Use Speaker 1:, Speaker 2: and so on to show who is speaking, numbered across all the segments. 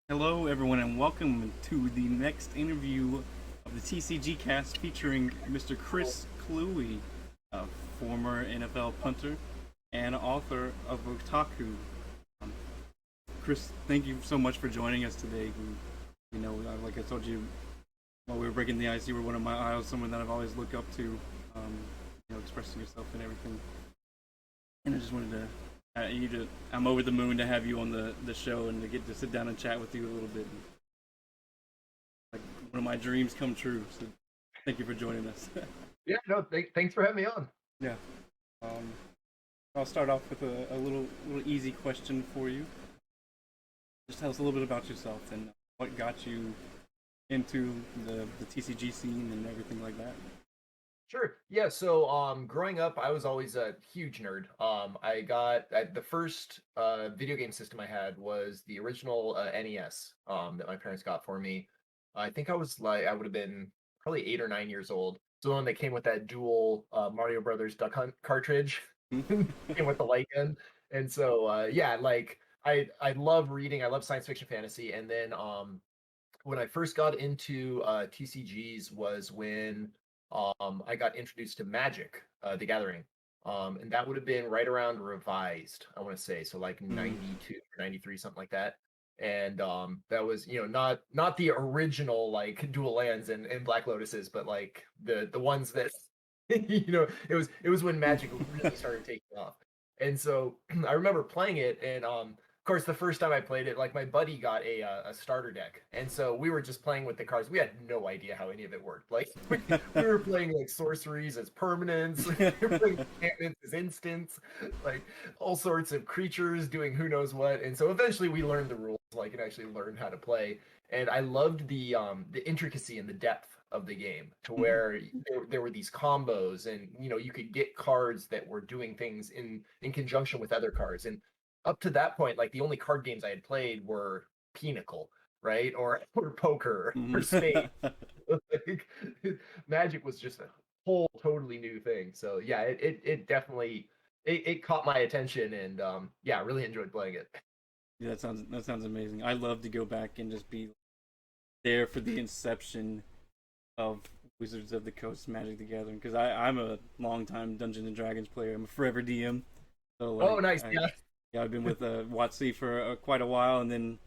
Speaker 1: Hello, everyone, and welcome to the next interview of the TCG Cast featuring Mr. Chris Kluwe, a former NFL punter and author of Otaku. Um, Chris, thank you so much for joining us today. Like I told you while we were breaking the ice, you were one of my idols, someone that I've always looked up to, expressing yourself and everything. And I just wanted I'm over the moon to have you on the show and to get to sit down and chat with you a little bit. Like one of my dreams come true. So thank you for joining us.
Speaker 2: Yeah, no, thanks for having me on.
Speaker 1: Yeah. Um, I'll start off with a little easy question for you. Just tell us a little bit about yourself and what got you into the TCG scene and everything like that.
Speaker 2: Sure. Yeah. So, growing up, I was always a huge nerd. The first video game system I had was the original NES that my parents got for me. I think I would have been probably 8 or 9 years old. So the one that came with that dual Mario Brothers Duck Hunt cartridge, came with the light gun. And so, yeah, like I love reading. I love science fiction, fantasy, and then when I first got into TCGs was when I got introduced to Magic, the Gathering. And that would have been right around Revised, I want to say. So like 92 or 93, something like that. And that was, not the original like dual lands and Black Lotuses, but like the ones that it was when Magic really started taking off. And so I remember playing it, and of course, the first time I played it, like my buddy got a starter deck, and so we were just playing with the cards. We had no idea how any of it worked. Like we were playing like sorceries as permanents, we were playing enchantments as instants, like all sorts of creatures doing who knows what. And so eventually we learned the rules, like and actually learned how to play. And I loved the intricacy and the depth of the game to where there were these combos, and you could get cards that were doing things in conjunction with other cards. And up to that point, like the only card games I had played were Pinnacle, right? Or poker or spade. Like, Magic was just a whole totally new thing. So yeah, it definitely it caught my attention, and yeah, I really enjoyed playing it.
Speaker 1: Yeah, that sounds amazing. I love to go back and just be there for the inception of Wizards of the Coast Magic the Gathering because I'm a longtime Dungeons and Dragons player. I'm a forever DM. So
Speaker 2: Oh,
Speaker 1: like
Speaker 2: nice. Yeah.
Speaker 1: yeah, I've been with WotC for quite a while, and then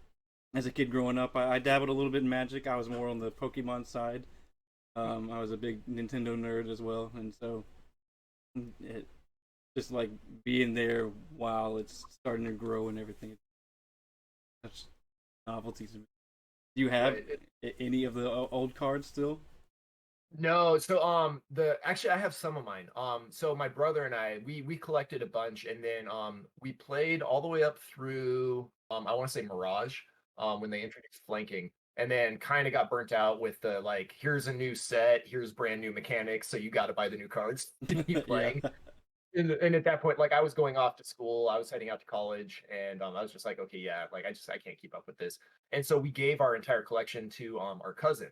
Speaker 1: as a kid growing up, I dabbled a little bit in Magic. I was more on the Pokemon side. I was a big Nintendo nerd as well, and so it just like being there while it's starting to grow and everything. It's such novelty to me. Do you have
Speaker 2: Right.
Speaker 1: any of the old cards still?
Speaker 2: No, so the actually I have some of mine. So my brother and I we collected a bunch, and then we played all the way up through I want to say Mirage when they introduced flanking, and then kind of got burnt out with the like here's a new set, here's brand new mechanics, so you got to buy the new cards to keep
Speaker 1: Yeah.
Speaker 2: playing. And at that point, like I was going off to school, I was heading out to college, and I was just like, okay, yeah, like I can't keep up with this. And so we gave our entire collection to our cousin,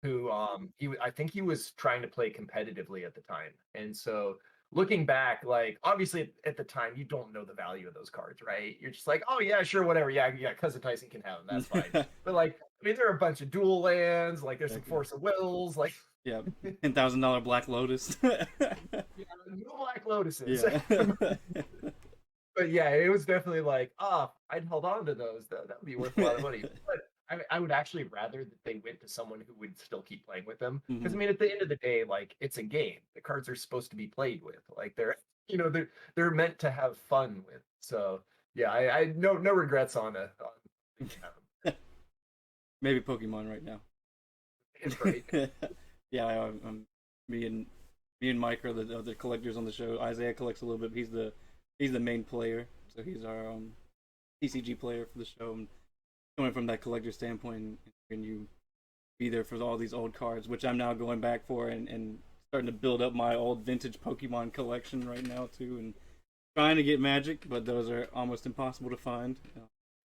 Speaker 2: who I think he was trying to play competitively at the time. And so looking back, like obviously at the time you don't know the value of those cards, right? You're just like, oh yeah, sure, whatever, yeah, yeah, cousin Tyson can have them, that's fine. But like, I mean, there are a bunch of dual lands, like there's some
Speaker 1: Exactly.
Speaker 2: Force of Wills, like
Speaker 1: Yeah. $10,000 Black Lotus.
Speaker 2: yeah, no Black Lotuses.
Speaker 1: Yeah.
Speaker 2: But yeah, it was definitely like, I'd held on to those. That would be worth a lot of money. But I would actually rather that they went to someone who would still keep playing with them. Because I
Speaker 1: Hmm.
Speaker 2: mean, at the end of the day, like it's a game. The cards are supposed to be played with. Like they're meant to have fun with. So yeah, I no regrets on
Speaker 1: Maybe Pokemon right now.
Speaker 2: right.
Speaker 1: Yeah, me and Mike are the collectors on the show. Isaiah collects a little bit. He's the main player, so he's our TCG player for the show. And coming from that collector standpoint, and you be there for all these old cards, which I'm now going back for and starting to build up my old vintage Pokemon collection right now too, and trying to get Magic, but those are almost impossible to find.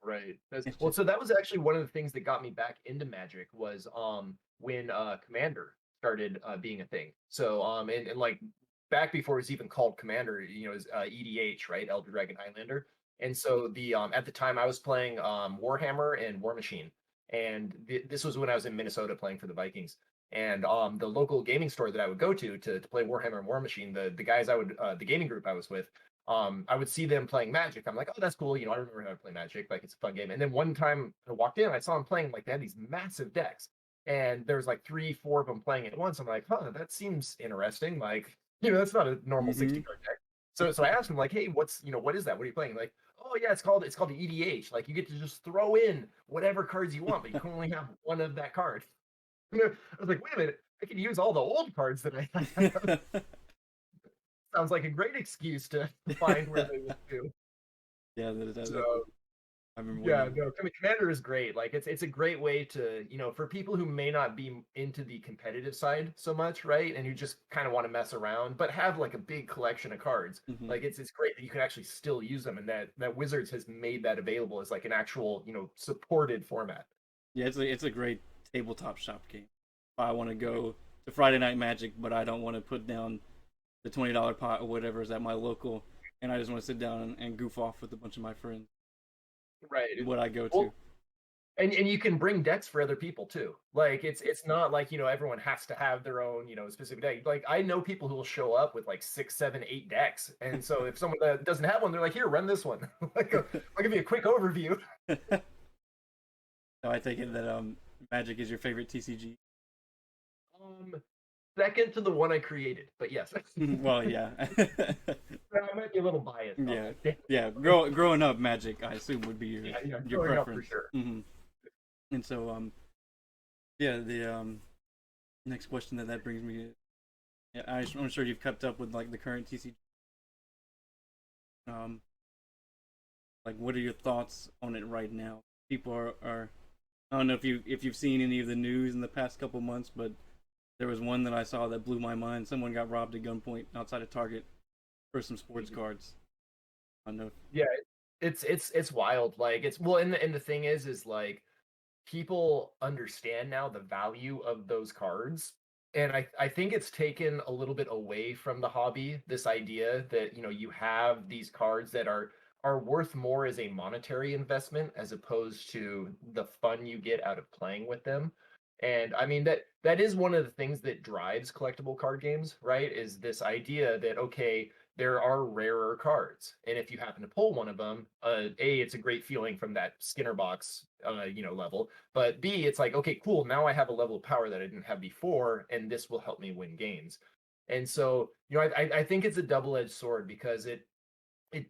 Speaker 2: Right.
Speaker 1: It's
Speaker 2: Well,
Speaker 1: just
Speaker 2: so that was actually one of the things that got me back into Magic was when Commander started being a thing. So and like back before it was even called Commander, it was EDH, right? Elder Dragon Highlander. And so the at the time I was playing Warhammer and War Machine. And this was when I was in Minnesota playing for the Vikings. And the local gaming store that I would go to play Warhammer and War Machine, the guys I would the gaming group I was with, I would see them playing Magic. I'm like, oh, that's cool. You know, I remember how to play Magic. Like, it's a fun game. And then one time I walked in, I saw them playing, like, they had these massive decks. And there's like 3, 4 of them playing at once. I'm like, huh, that seems interesting. Like, you know, that's not a normal 60 card deck. So I asked him, like, hey, what is that? What are you playing? Like, oh yeah, it's called the EDH. Like, you get to just throw in whatever cards you want, but you can only have one of that card. I was like, wait a minute, I can use all the old cards that I have. Sounds like a great excuse to find where they would do.
Speaker 1: Yeah,
Speaker 2: So
Speaker 1: I remember
Speaker 2: yeah, no, Commander is great. Like, it's a great way to, you know, for people who may not be into the competitive side so much, right? And who just kind of want to mess around, but have like a big collection of cards. Like, it's great that you can actually still use them, and that Wizards has made that available as like an actual, you know, supported format.
Speaker 1: Yeah, it's a great tabletop shop game. I want to go to Friday Night Magic, but I don't want to put down the $20 pot or whatever is at my local, and I just want to sit down and goof off with a bunch of my friends.
Speaker 2: Right.
Speaker 1: What I go to.
Speaker 2: Well, and you can bring decks for other people too. Like, it's not like, you know, everyone has to have their own, you know, specific deck. Like, I know people who will show up with like 6, 7, 8 decks, and so if someone that doesn't have one, they're like, here, run this one. Like, I'll give you a quick overview.
Speaker 1: So I take it that Magic is your favorite TCG.
Speaker 2: Second to the one I created, but yes.
Speaker 1: Well, yeah.
Speaker 2: I might be a little biased.
Speaker 1: Yeah, yeah. Growing up, Magic, I assume, would be your
Speaker 2: growing up
Speaker 1: preference.
Speaker 2: for sure.
Speaker 1: And so, yeah, the next question that brings me, yeah, I'm sure you've kept up with like the current TCG. Like, what are your thoughts on it right now? People are I don't know if you've seen any of the news in the past couple months, but there was one that I saw that blew my mind. Someone got robbed at gunpoint outside of Target for some sports cards. I don't know.
Speaker 2: Yeah, it's wild. Like, it's, well, and the thing is like, people understand now the value of those cards. And I think it's taken a little bit away from the hobby, this idea that, you know, you have these cards that are worth more as a monetary investment as opposed to the fun you get out of playing with them. And I mean, that is one of the things that drives collectible card games, right? Is this idea that, okay, there are rarer cards, and if you happen to pull one of them, it's a great feeling from that Skinner box, you know, level. But B, it's like, okay, cool, now I have a level of power that I didn't have before, and this will help me win games. And so, you know, I think it's a double-edged sword, because it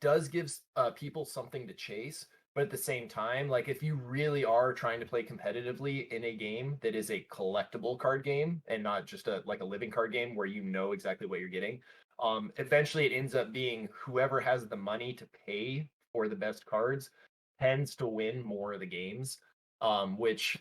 Speaker 2: does give people something to chase, but at the same time, like, if you really are trying to play competitively in a game that is a collectible card game and not just a living card game where you know exactly what you're getting, eventually it ends up being whoever has the money to pay for the best cards tends to win more of the games. Which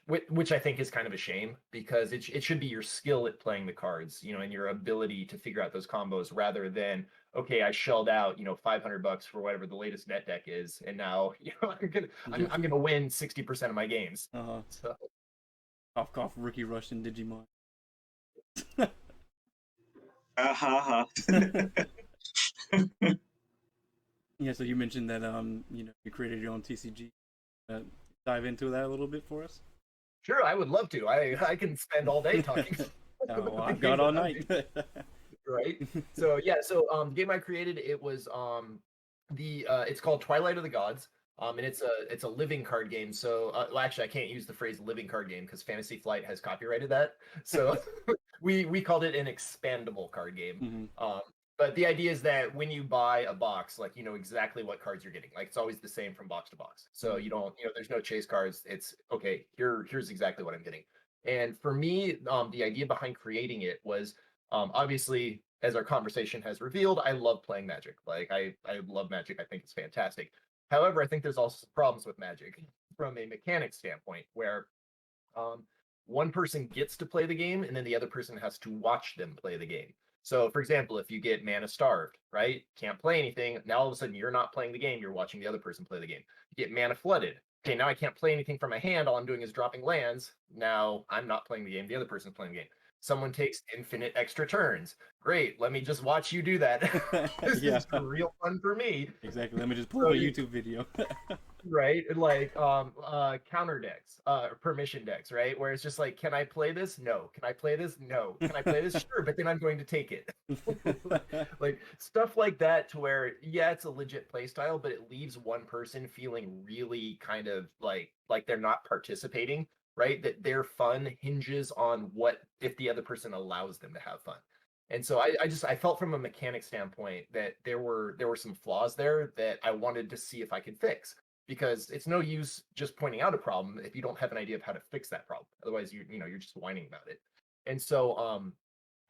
Speaker 2: I think is kind of a shame, because it should be your skill at playing the cards, you know, and your ability to figure out those combos, rather than, okay, I shelled out, you know, $500 for whatever the latest net deck is, and now, you know, I'm gonna win 60% of my games. So
Speaker 1: Cough cough, rookie rush in Digimon. Yeah, so you mentioned that you know, you created your own TCG. Dive into that a little bit for us.
Speaker 2: sure, I would love to. I can spend all day talking.
Speaker 1: Oh, well, I've got all night.
Speaker 2: Right. So yeah, so the game I created, it was it's called Twilight of the Gods. And it's a living card game. So well, actually, I can't use the phrase living card game because Fantasy Flight has copyrighted that. So we called it an expandable card game. But the idea is that when you buy a box, like, you know exactly what cards you're getting. Like, it's always the same from box to box. So you don't, you know, there's no chase cards. It's okay, here's exactly what I'm getting. And for me, the idea behind creating it was, obviously, as our conversation has revealed, I love playing Magic. Like, I love Magic. I think it's fantastic. However, I think there's also problems with Magic from a mechanics standpoint, where one person gets to play the game and then the other person has to watch them play the game. So, for example, if you get mana starved, right? Can't play anything. Now all of a sudden you're not playing the game, you're watching the other person play the game. You get mana flooded. Okay, now I can't play anything from my hand. All I'm doing is dropping lands. Now I'm not playing the game, the other person's playing the game. Someone takes infinite extra turns. Great, let me just watch you do that. This
Speaker 1: Yeah,
Speaker 2: is real fun for me.
Speaker 1: exactly. Let me just pull up
Speaker 2: So
Speaker 1: a YouTube video.
Speaker 2: right, and like counter decks, permission decks, right, where it's just like, can I play this? No. Can I play this? No. Can I play this? Sure, but then I'm going to take it. Like stuff like that, to where yeah, it's a legit play style, but it leaves one person feeling really kind of like they're not participating, right, that their fun hinges on what if the other person allows them to have fun. And so I felt from a mechanic standpoint that there were some flaws there that I wanted to see if I could fix, because it's no use just pointing out a problem if you don't have an idea of how to fix that problem. Otherwise, you're just whining about it. And so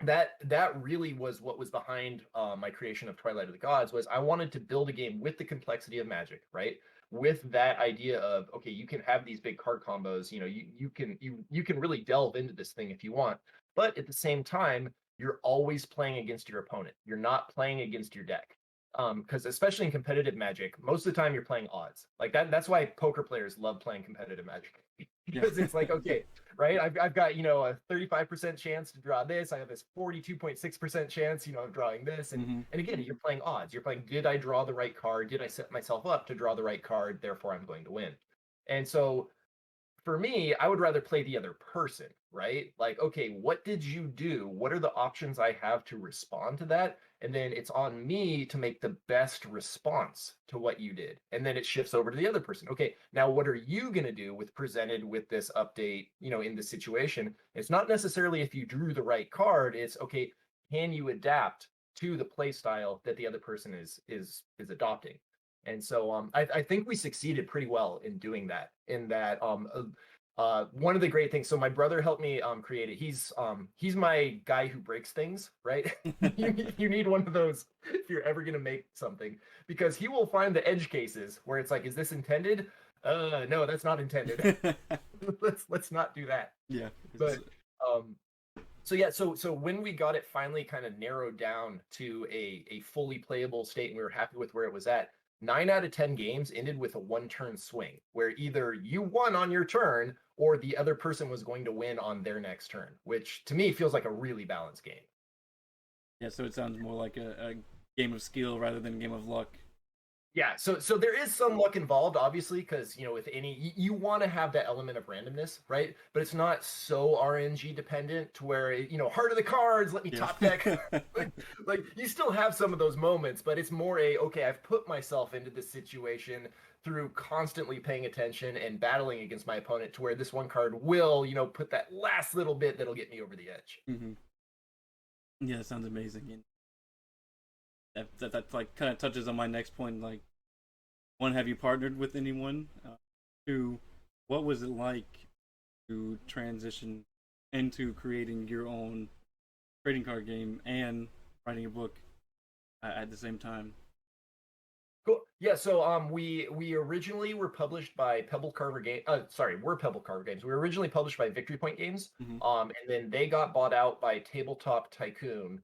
Speaker 2: that really was what was behind my creation of Twilight of the Gods. Was I wanted to build a game with the complexity of Magic, right? With that idea of, okay, you can have these big card combos. You can really delve into this thing if you want, but at the same time, you're always playing against your opponent. You're not playing against your deck. Because especially in competitive Magic, most of the time you're playing odds. Like that's why poker players love playing competitive Magic.
Speaker 1: Yeah.
Speaker 2: Because it's like, okay, right, I've got a 35% chance to draw this. I have this 42.6% chance of drawing this. and
Speaker 1: Hmm.
Speaker 2: and again, you're playing odds. You're playing, did I draw the right card? Did I set myself up to draw the right card, therefore I'm going to win? And so for me, I would rather play the other person, right? Like, okay, what did you do? What are the options I have to respond to that? And then it's on me to make the best response to what you did. And then it shifts over to the other person. Okay, now what are you going to do with presented with this update, in this situation? It's not necessarily if you drew the right card, it's okay, can you adapt to the play style that the other person is adopting? And so I think we succeeded pretty well in doing that. In that, one of the great things. So my brother helped me create it. He's my guy who breaks things, right? You need one of those if you're ever gonna make something, because he will find the edge cases where it's like, is this intended? No, that's not intended. Let's not do that.
Speaker 1: Yeah.
Speaker 2: But um, so yeah, so when we got it finally kind of narrowed down to a fully playable state, and we were happy with where it was at, 9 out of 10 games ended with a one-turn swing, where either you won on your turn or the other person was going to win on their next turn, which to me feels like a really balanced game.
Speaker 1: Yeah, so it sounds more like a game of skill rather than a game of luck.
Speaker 2: Yeah, so there is some luck involved, obviously, because with any, you want to have that element of randomness, right? But it's not so RNG dependent to where heart of the cards, let me
Speaker 1: Yeah.
Speaker 2: top deck. like you still have some of those moments, but it's more okay, I've put myself into this situation through constantly paying attention and battling against my opponent, to where this one card will put that last little bit that'll get me over the edge.
Speaker 1: Hmm. Yeah, that sounds amazing. And that like kind of touches on my next point. Like, one, have you partnered with anyone? Two, what was it like to transition into creating your own trading card game and writing a book at the same time?
Speaker 2: Cool. Yeah, so we originally were published by Pebble Carver Game. Sorry, we're Pebble Carver Games. We were originally published by Victory Point Games.
Speaker 1: Hmm.
Speaker 2: And then they got bought out by Tabletop Tycoon.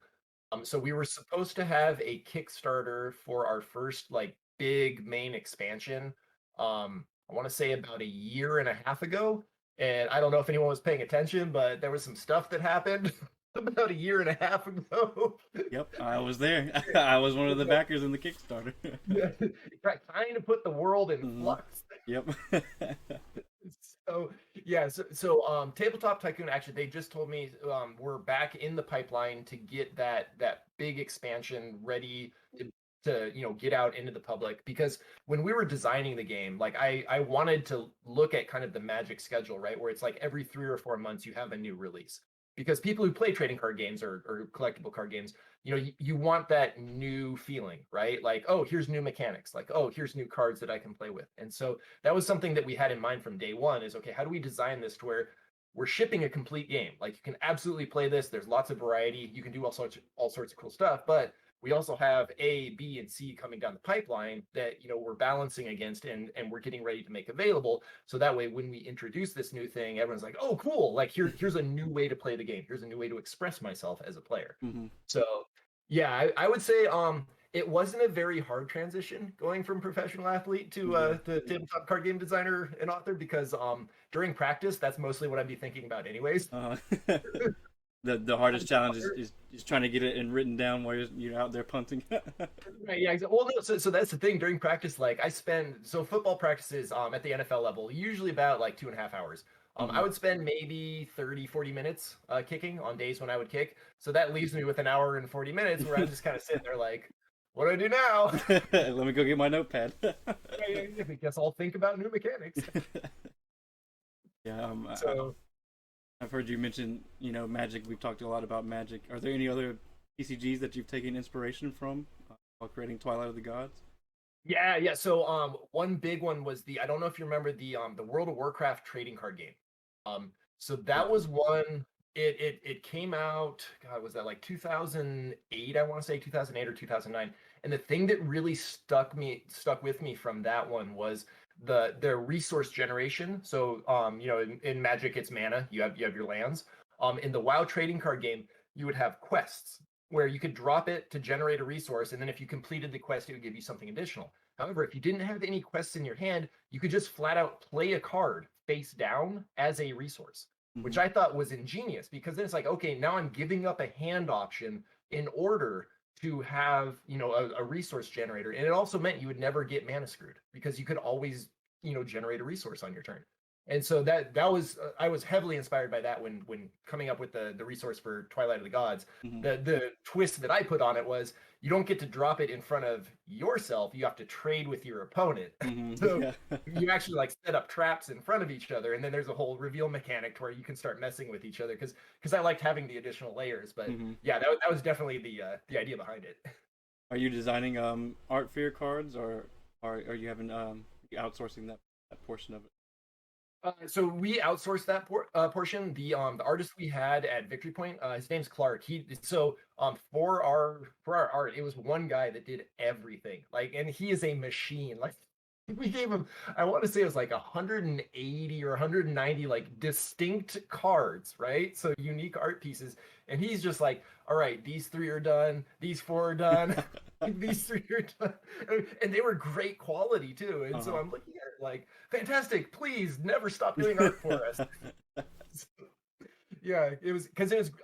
Speaker 2: So we were supposed to have a Kickstarter for our first like big main expansion. I want to say about a year and a half ago. And I don't know if anyone was paying attention, but there was some stuff that happened about a year and a half ago.
Speaker 1: Yep, I was there. I was one of the backers in the Kickstarter.
Speaker 2: Yeah, kind of put the world in
Speaker 1: Hmm.
Speaker 2: flux.
Speaker 1: Yep.
Speaker 2: So yeah, so Tabletop Tycoon, actually they just told me we're back in the pipeline to get that big expansion ready to get out into the public, because when we were designing the game, like I wanted to look at kind of the Magic schedule, right, where it's like every 3 or 4 months you have a new release, because people who play trading card games or collectible card games, you want that new feeling, right? Like, oh, here's new mechanics, like, oh, here's new cards that I can play with. And so that was something that we had in mind from day one, is okay, how do we design this to where we're shipping a complete game? Like, you can absolutely play this, there's lots of variety, you can do all sorts of cool stuff, but we also have A, B, and C coming down the pipeline that we're balancing against, and we're getting ready to make available. So that way, when we introduce this new thing, everyone's like, "Oh, cool! Like here's a new way to play the game. Here's a new way to express myself as a player."
Speaker 1: Hmm.
Speaker 2: So yeah, I would say it wasn't a very hard transition going from professional athlete to
Speaker 1: Yeah.
Speaker 2: the tabletop card game designer and author, because during practice, that's mostly what I'd be thinking about anyways.
Speaker 1: Uh, The hardest challenge is trying to get it and written down while you're out there punting.
Speaker 2: Right, yeah, exactly. Well, no, so that's the thing during practice. Like I spend so football practices at the NFL level usually about like 2.5 hours. I
Speaker 1: Hmm.
Speaker 2: would spend maybe 30-40 minutes kicking on days when I would kick. So that leaves me with an hour and 40 minutes where I'm just kind of sitting there like, what do I do now?
Speaker 1: Let me go get my notepad.
Speaker 2: I guess I'll think about new mechanics.
Speaker 1: Yeah,
Speaker 2: So
Speaker 1: I've heard you mention, Magic. We've talked a lot about Magic. Are there any other TCGs that you've taken inspiration from while creating Twilight of the Gods?
Speaker 2: yeah. So one big one was I don't know if you remember the World of Warcraft trading card game. So that was one. It came out. God, was that like 2008? I want to say 2008 or 2009. And the thing that really stuck with me from that one was the resource generation. So in Magic it's mana. You have your lands. In the WoW trading card game, you would have quests where you could drop it to generate a resource, and then if you completed the quest, it would give you something additional. However, if you didn't have any quests in your hand, you could just flat out play a card face down as a resource, which
Speaker 1: Hmm.
Speaker 2: I thought was ingenious because then it's like, okay, now I'm giving up a hand option in order to have a resource generator, and it also meant you would never get mana screwed because you could always generate a resource on your turn. And so that was I was heavily inspired by that when coming up with the resource for Twilight of the Gods.
Speaker 1: Hmm.
Speaker 2: The twist that I put on it was you don't get to drop it in front of yourself. You have to trade with your opponent.
Speaker 1: Hmm.
Speaker 2: So
Speaker 1: Yeah.
Speaker 2: you actually like set up traps in front of each other, and then there's a whole reveal mechanic to where you can start messing with each other because I liked having the additional layers. But
Speaker 1: Hmm.
Speaker 2: yeah, that was definitely the idea behind it.
Speaker 1: Are you designing art for your cards, or are you having outsourcing that portion of it?
Speaker 2: So we outsourced that portion. The artist we had at Victory Point, his name's Clark. For our art, it was one guy that did everything. Like, and he is a machine. Like, we gave him, I want to say it was like 180 or 190 like distinct cards, right? So unique art pieces, and he's just like, all right, these three are done, these four are done. These three are done, and they were great quality too. And so
Speaker 1: Uh-huh.
Speaker 2: I'm looking at it like, fantastic, please never stop doing art for us. Yeah, it was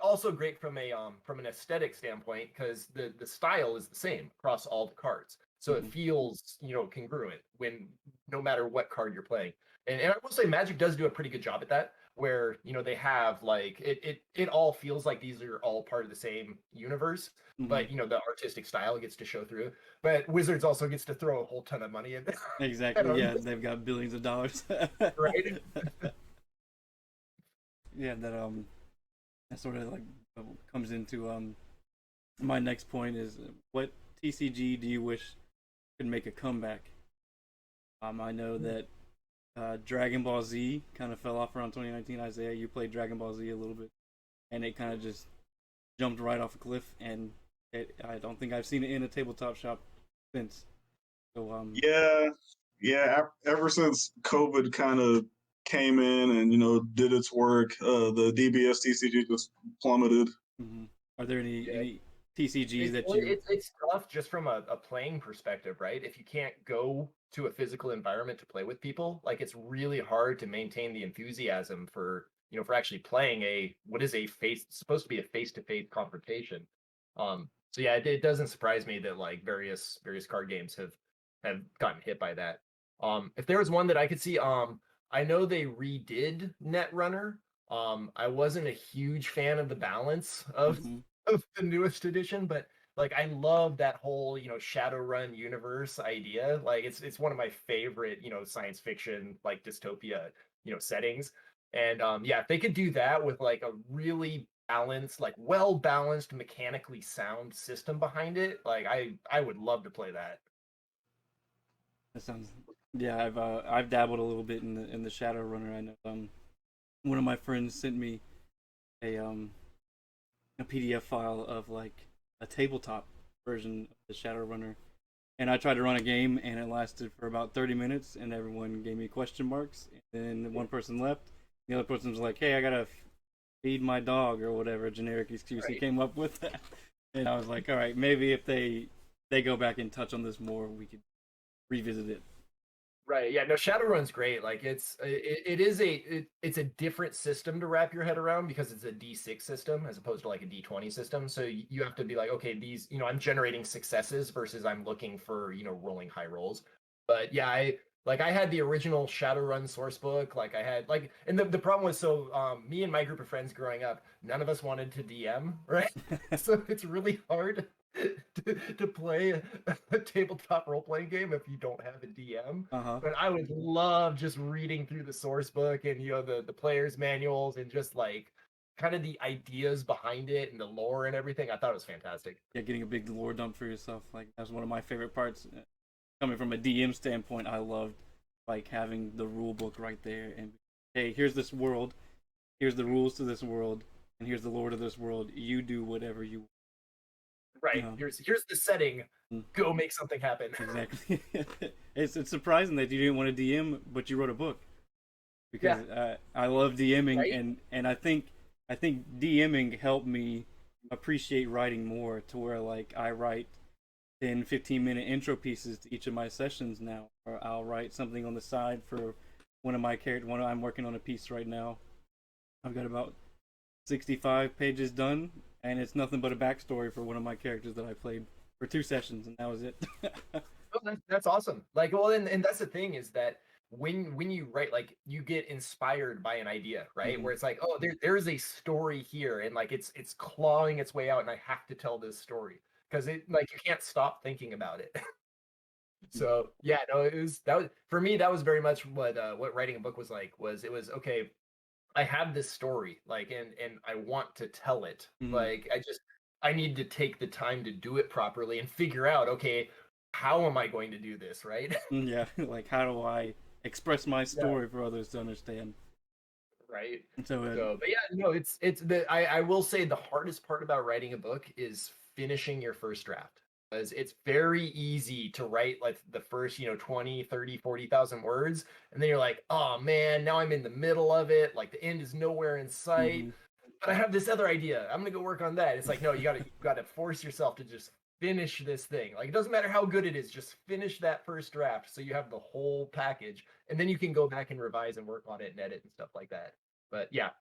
Speaker 2: also great from an aesthetic standpoint because the style is the same across all the cards, so it
Speaker 1: Hmm.
Speaker 2: feels congruent when no matter what card you're playing. And I will say Magic does do a pretty good job at that, where they have like it all feels like these are all part of the same universe,
Speaker 1: Hmm.
Speaker 2: but the artistic style gets to show through. But Wizards also gets to throw a whole ton of money at
Speaker 1: Exactly.
Speaker 2: them,
Speaker 1: Yeah, they've got billions of dollars.
Speaker 2: right?
Speaker 1: Yeah, that sort of like comes into my next point is what TCG do you wish could make a comeback? I know that Dragon Ball Z kind of fell off around 2019. Isaiah, you played Dragon Ball Z a little bit, and it kind of just jumped right off a cliff, and I don't think I've seen it in a tabletop shop since. So
Speaker 3: Yeah, yeah. Ever since COVID kind of came in and did its work, the DBS TCG just plummeted.
Speaker 1: mhm. Are there any
Speaker 2: Yeah.
Speaker 1: any TCGs
Speaker 2: It's
Speaker 1: that
Speaker 2: well,
Speaker 1: you?
Speaker 2: it's tough just from a playing perspective, right? If you can't go to a physical environment to play with people, like it's really hard to maintain the enthusiasm for actually playing what is a face supposed to be a face-to-face confrontation. So yeah, it doesn't surprise me that like various card games have gotten hit by that. If there was one that I could see, I know they redid Netrunner. I wasn't a huge fan of the balance of
Speaker 1: Mhm.
Speaker 2: of the newest edition, but like I love that whole Shadowrun universe idea. Like it's one of my favorite science fiction like dystopia settings. And yeah, if they could do that with like a really balanced, like well balanced, mechanically sound system behind it, like I would love to play that.
Speaker 1: That sounds. Yeah, I've dabbled a little bit in the Shadowrunner. I know one of my friends sent me a a PDF file of like a tabletop version of the Shadowrunner, and I tried to run a game, and it lasted for about 30 minutes, and everyone gave me question marks, and then one person left. The other person was like, "Hey, I gotta feed my dog," or whatever generic excuse he
Speaker 2: Right.
Speaker 1: came up with, and I was like, "All right, maybe if they go back and touch on this more, we could revisit it."
Speaker 2: Right. Yeah. No, Shadowrun's great. Like it's a different system to wrap your head around because it's a D6 system as opposed to like a D20 system. So you have to be like, okay, these, I'm generating successes versus I'm looking for, rolling high rolls. But yeah, I had the original Shadowrun source book. Like I had like, and the problem was, so me and my group of friends growing up, none of us wanted to DM, right? So it's really hard to play a tabletop role-playing game if you don't have a DM.
Speaker 1: Uh-huh.
Speaker 2: But I would love just reading through the source book and the players manuals and just like kind of the ideas behind it and the lore and everything. I thought it was fantastic.
Speaker 1: Yeah, getting a big lore dump for yourself, like that's one of my favorite parts. Coming from a DM standpoint, I loved like having the rule book right there and hey, here's this world, here's the rules to this world, and here's the lore to this world. You do whatever you want.
Speaker 2: Right. Here's the setting. Go make something happen.
Speaker 1: Exactly. It's surprising that you didn't want to DM, but you wrote a book. Because I love DMing,
Speaker 2: right?
Speaker 1: and I think DMing helped me appreciate writing more to where like I write 10-15 minute intro pieces to each of my sessions now, or I'll write something on the side for one of my characters. I'm working on a piece right now. I've got about 65 pages done, and it's nothing but a backstory for one of my characters that I played for 2 sessions, and that was it.
Speaker 2: Oh, that's awesome. Like, well, and that's the thing is that when you write, like, you get inspired by an idea, right?
Speaker 1: Mm-hmm.
Speaker 2: Where it's like, oh, there's a story here, and like it's clawing its way out, and I have to tell this story because it like you can't stop thinking about it. So yeah, no, that was for me. That was very much what writing a book was like. It was okay. I have this story, like, and I want to tell it.
Speaker 1: Mm-hmm.
Speaker 2: Like, I need to take the time to do it properly and figure out, okay, how am I going to do this, right?
Speaker 1: Yeah, like how do I express my story for others to understand?
Speaker 2: Right.
Speaker 1: So
Speaker 2: but yeah, no, it's I will say the hardest part about writing a book is finishing your first draft. Because it's very easy to write like the first 20, 30, 40,000 words, and then you're like, oh man, now I'm in the middle of it, like the end is nowhere in sight.
Speaker 1: Mm-hmm.
Speaker 2: But I have this other idea, I'm gonna go work on that. It's like, no, you gotta force yourself to just finish this thing. Like, it doesn't matter how good it is, just finish that first draft so you have the whole package, and then you can go back and revise and work on it and edit and stuff like that. But yeah,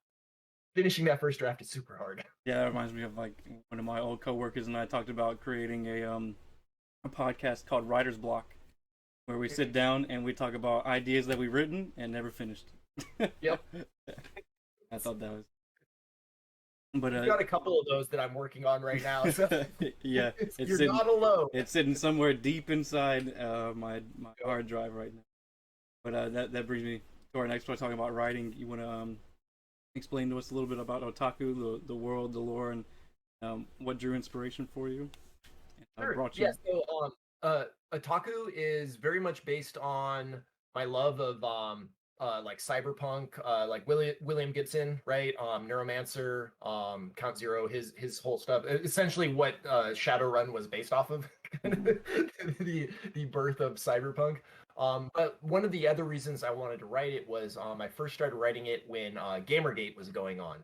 Speaker 2: finishing that first draft is super hard.
Speaker 1: Yeah, that reminds me of like one of my old coworkers and I talked about creating a podcast called Writer's Block, where we sit down and we talk about ideas that we've written and never finished.
Speaker 2: Yep.
Speaker 1: I thought that was. But
Speaker 2: I've got a couple of those that I'm working on right now. So
Speaker 1: yeah,
Speaker 2: you're not alone.
Speaker 1: It's sitting somewhere deep inside my hard drive right now. But that brings me to our next one, talking about writing. You want to explain to us a little bit about Otaku, the world, the lore, and what drew inspiration for you?
Speaker 2: Sure.
Speaker 1: Brought you...
Speaker 2: Yeah, so Otaku is very much based on my love of like cyberpunk, like William Gibson, right? Neuromancer, Count Zero, his whole stuff. Essentially what Shadowrun was based off of, the birth of cyberpunk. But one of the other reasons I wanted to write it was I first started writing it when Gamergate was going on.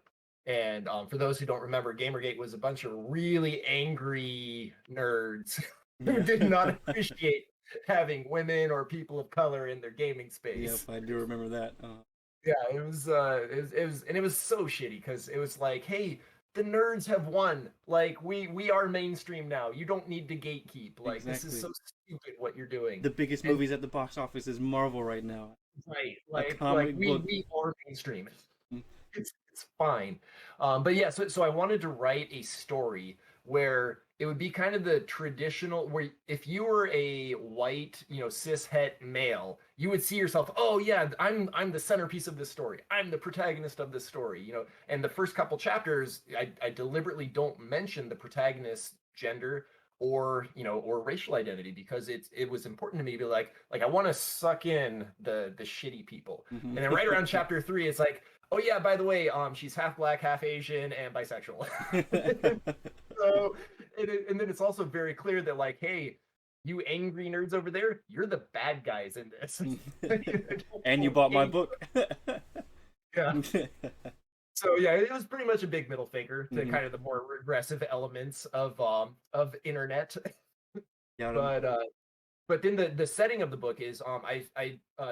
Speaker 2: And for those who don't remember, Gamergate was a bunch of really angry nerds who did not appreciate having women or people of color in their gaming space.
Speaker 1: Yep, I do remember that.
Speaker 2: Yeah, it was and it was so shitty because it was like, hey, the nerds have won. Like we are mainstream now. You don't need to gatekeep. Like
Speaker 1: Exactly.
Speaker 2: This is so stupid what you're doing.
Speaker 1: The biggest movies at the box office is Marvel right now.
Speaker 2: Right. Like
Speaker 1: book.
Speaker 2: we are mainstream. It's fine. But yeah, so I wanted to write a story where it would be kind of the traditional, where if you were a white, cis het male, you would see yourself, oh yeah, I'm the centerpiece of this story. I'm the protagonist of this story, and the first couple chapters, I deliberately don't mention the protagonist's gender or racial identity because it was important to me to be like I want to suck in the shitty people.
Speaker 1: Mm-hmm.
Speaker 2: And then right around chapter 3, it's like, oh yeah, by the way, she's half black, half Asian, and bisexual. So, and then it's also very clear that like, hey, you angry nerds over there, you're the bad guys in this.
Speaker 1: And you bought my book.
Speaker 2: Yeah. So yeah, it was pretty much a big middle finger to kind of the more regressive elements of internet.
Speaker 1: Yeah,
Speaker 2: but then the setting of the book is I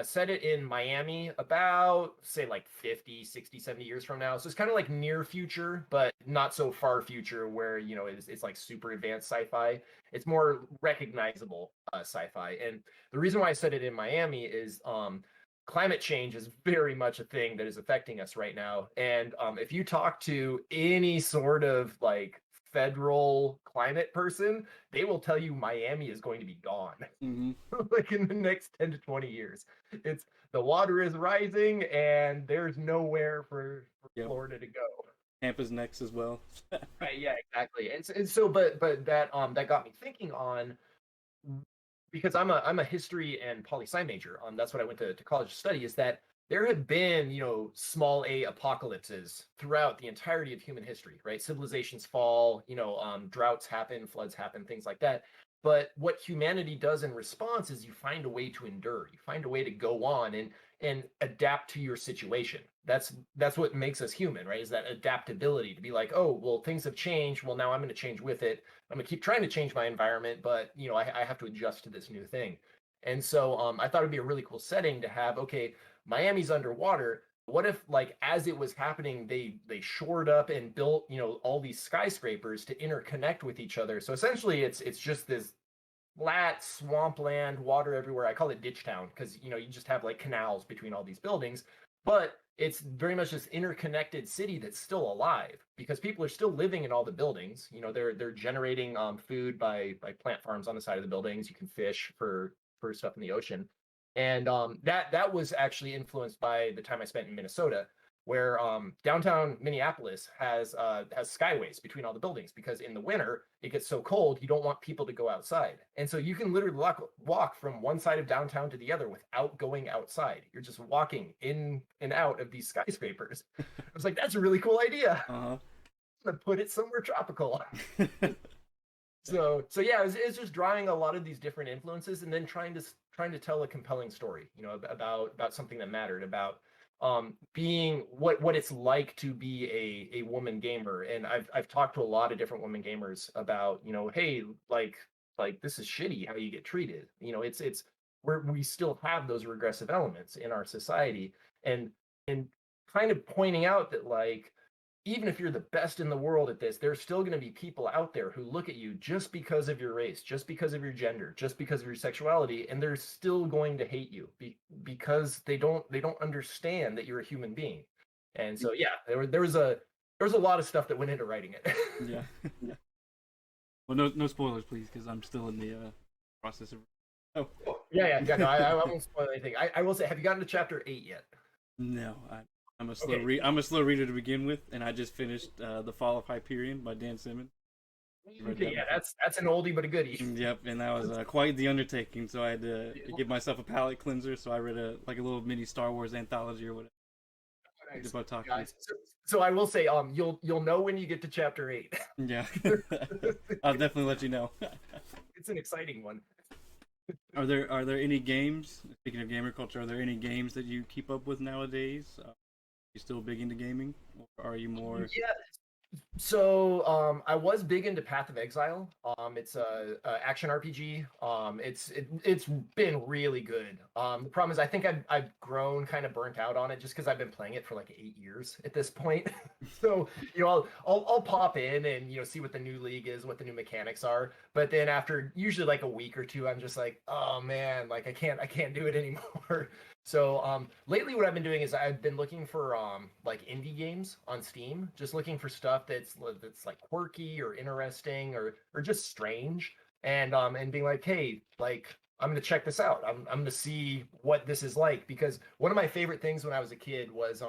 Speaker 2: set it in Miami about say like 50, 60, 70 years from now. So it's kind of like near future, but not so far future where, you know, it's like super advanced sci-fi. It's more recognizable sci-fi. And the reason why I set it in Miami is climate change is very much a thing that is affecting us right now. And if you talk to any sort of like federal climate person, they will tell you Miami is going to be gone like in the next 10 to 20 years. It's the water is rising and there's nowhere for Florida to go.
Speaker 1: Tampa's next as well.
Speaker 2: Right, yeah, exactly. And so but that that got me thinking on, because I'm a history and poli-sci major. That's what I went to college to study, is that there have been, you know, small a apocalypses throughout the entirety of human history, right? Civilizations fall, you know, droughts happen, floods happen, things like that. But what humanity does in response is you find a way to endure. You find a way to go on and adapt to your situation. That's what makes us human, right? Is that adaptability to be like, oh, well, things have changed. Well, now I'm going to change with it. I'm going to keep trying to change my environment, but you know, I have to adjust to this new thing. And so I thought it'd be a really cool setting to have, okay, Miami's underwater. What if, like, as it was happening, they shored up and built, you know, all these skyscrapers to interconnect with each other? So essentially, it's just this flat swampland, water everywhere. I call it ditch town because, you know, you just have like canals between all these buildings, but it's very much this interconnected city that's still alive because people are still living in all the buildings. You know, they're generating food by plant farms on the side of the buildings. You can fish for stuff in the ocean. And that was actually influenced by the time I spent in Minnesota, where downtown Minneapolis has skyways between all the buildings, because in the winter it gets so cold you don't want people to go outside, and so you can literally walk from one side of downtown to the other without going outside. You're just walking in and out of these skyscrapers. I was like, that's a really cool idea. I'm gonna put it somewhere tropical. So yeah, it's just drawing a lot of these different influences and then trying to tell a compelling story, you know, about something that mattered, about being what it's like to be a woman gamer. And I've talked to a lot of different women gamers about, you know, hey, like this is shitty how you get treated. You know, it's we still have those regressive elements in our society, and kind of pointing out that, like, even if you're the best in the world at this, there's still going to be people out there who look at you just because of your race, just because of your gender, just because of your sexuality, and they're still going to hate you because they don't understand that you're a human being. And so yeah, there was a lot of stuff that went into writing it.
Speaker 1: Yeah. Well, no spoilers, please, because I'm still in the process of. Oh.
Speaker 2: Yeah. No, I won't spoil anything. I will say, have you gotten to chapter 8 yet?
Speaker 1: No, I'm a slow reader to begin with, and I just finished The Fall of Hyperion by Dan Simmons.
Speaker 2: Okay, yeah, that's an oldie but a goodie.
Speaker 1: Yep, and that was quite the undertaking. So I had to give myself a palate cleanser. So I read a little mini Star Wars anthology or whatever.
Speaker 2: Nice.
Speaker 1: Otaku.
Speaker 2: Guys, so I will say, you'll know when you get to chapter 8.
Speaker 1: Yeah, I'll definitely let you know.
Speaker 2: It's an exciting one.
Speaker 1: Are there any games? Speaking of gamer culture, are there any games that you keep up with nowadays? You still big into gaming, or are you more?
Speaker 2: Yeah. So I was big into Path of Exile. It's a action RPG. It's been really good. The problem is I think I've grown kind of burnt out on it just because I've been playing it for like 8 years at this point. So, you know, I'll pop in and, you know, see what the new league is, what the new mechanics are. But then after usually like a week or two, I'm just like, oh man, like I can't do it anymore. So lately what I've been doing is I've been looking for like indie games on Steam, just looking for stuff that's like quirky or interesting or just strange, and being like, hey, like I'm gonna check this out. I'm gonna see what this is like, because one of my favorite things when I was a kid was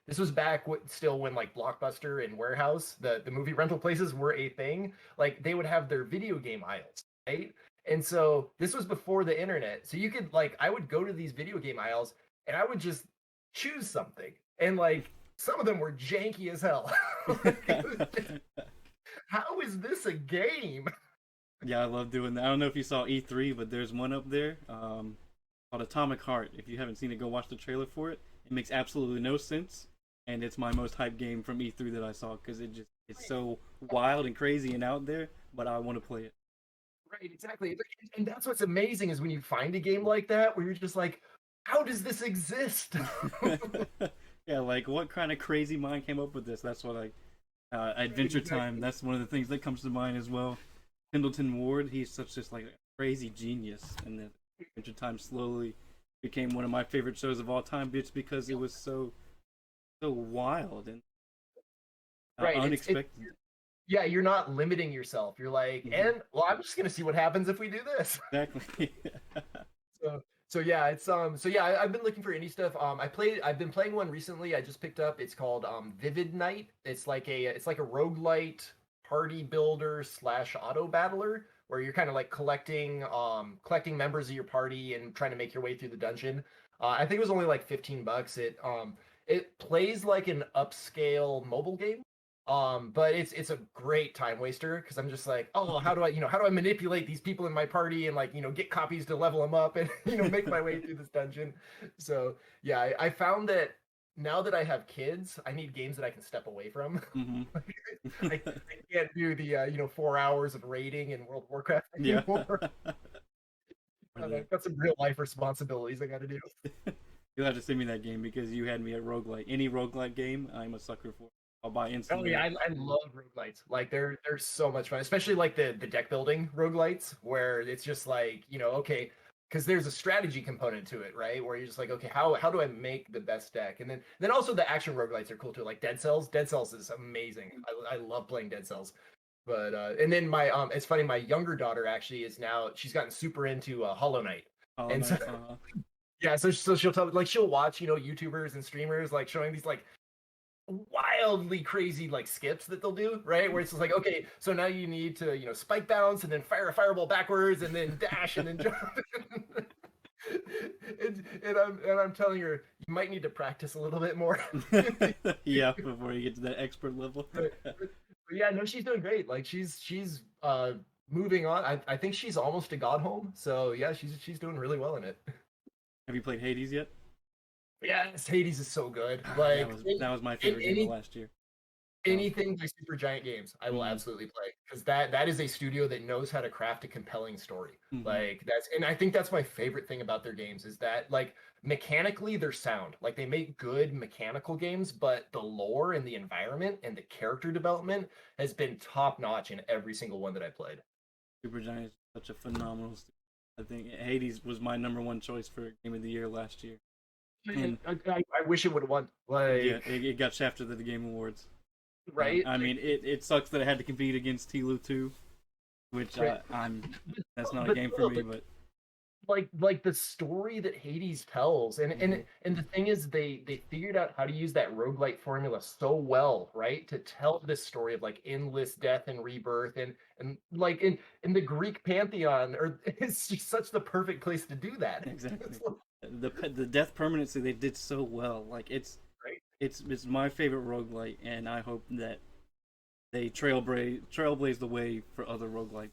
Speaker 2: this was back still when like Blockbuster and Warehouse, the movie rental places were a thing. Like they would have their video game aisles, right? And so this was before the internet. So you could, like, I would go to these video game aisles and I would just choose something. And like some of them were janky as hell. How is this a game?
Speaker 1: Yeah, I love doing that. I don't know if you saw E3, but there's one up there called Atomic Heart. If you haven't seen it, go watch the trailer for it. It makes absolutely no sense, and it's my most hyped game from E3 that I saw, because it's so wild and crazy and out there, but I want to play it.
Speaker 2: Right, exactly. And that's what's amazing is when you find a game like that where you're just like, how does this exist?
Speaker 1: Yeah, like what kind of crazy mind came up with this? That's what Adventure Time.
Speaker 2: Exactly.
Speaker 1: That's one of the things that comes to mind as well. Pendleton Ward, he's such just like a crazy genius, and then Adventure Time slowly became one of my favorite shows of all time, just because it was so wild and
Speaker 2: Right.
Speaker 1: unexpected.
Speaker 2: Yeah, you're not limiting yourself. You're like,
Speaker 1: Mhm.
Speaker 2: and well, I'm just gonna see what happens if we do this.
Speaker 1: Exactly.
Speaker 2: So yeah, I've been looking for indie stuff. I've been playing one recently. I just picked up. It's called Vivid Night. It's like a roguelite party builder slash auto battler where you're kind of like collecting members of your party and trying to make your way through the dungeon. I think it was only like $15. It plays like an upscale mobile game. But it's a great time waster because I'm just like, oh, how do I manipulate these people in my party and like, get copies to level them up and make my way through this dungeon. So yeah, I found that now that I have kids, I need games that I can step away from.
Speaker 1: Hmm.
Speaker 2: I can't do the 4 hours of raiding in World of Warcraft
Speaker 1: Yeah.
Speaker 2: anymore. I've got some real life responsibilities I got to do.
Speaker 1: You'll have to send me that game because you had me at roguelite. Any roguelite game, I'm a sucker for. I'll buy
Speaker 2: Oh
Speaker 1: instantly.
Speaker 2: yeah, I love roguelites. Like they're so much fun, especially like the deck building roguelites where it's just like, okay, because there's a strategy component to it, right? Where you're just like, okay, how do I make the best deck? And then also the action roguelites are cool too, like Dead Cells. Dead Cells is amazing. I love playing Dead Cells. But and then it's funny, my younger daughter actually she's gotten super into Hollow Knight.
Speaker 1: Oh,
Speaker 2: And so
Speaker 1: nice.
Speaker 2: yeah, so she'll she'll watch, YouTubers and streamers like showing these like wildly crazy like skips that they'll do, right? Where it's just like, okay, so now you need to, spike bounce and then fire a fireball backwards and then dash and then jump. and I'm telling her, you might need to practice a little bit more.
Speaker 1: Yeah, before you get to that expert level.
Speaker 2: But yeah, no, she's doing great. Like she's moving on. I think she's almost a god home. So yeah, she's doing really well in it.
Speaker 1: Have you played Hades yet?
Speaker 2: Yes, Hades is so good.
Speaker 1: that
Speaker 2: Like
Speaker 1: was my favorite game of last year.
Speaker 2: anything by Supergiant Games, I will
Speaker 1: Mhm.
Speaker 2: absolutely play because that is a studio that knows how to craft a compelling story.
Speaker 1: Mhm.
Speaker 2: Like and I think that's my favorite thing about their games is that like mechanically they're sound. Like they make good mechanical games, but the lore and the environment and the character development has been top notch in every single one that I played.
Speaker 1: Supergiant is such a phenomenal. I think Hades was my #1 choice for Game of the Year last year. And
Speaker 2: I wish it would have won. Like
Speaker 1: yeah, it got shafted at the Game Awards.
Speaker 2: right?
Speaker 1: I mean, it sucks that it had to compete against Tilo 2, which
Speaker 2: Right.
Speaker 1: that's not a
Speaker 2: But
Speaker 1: game for
Speaker 2: still,
Speaker 1: me. But
Speaker 2: like the story that Hades tells, and the thing is they figured out how to use that roguelite formula so well, right? To tell this story of like endless death and rebirth and like in the Greek pantheon, or it's just such the perfect place to do that.
Speaker 1: exactly, the death permanency they did so well. Like
Speaker 2: Right.
Speaker 1: it's my favorite roguelite, and I hope that they trailblaze the way for other roguelites.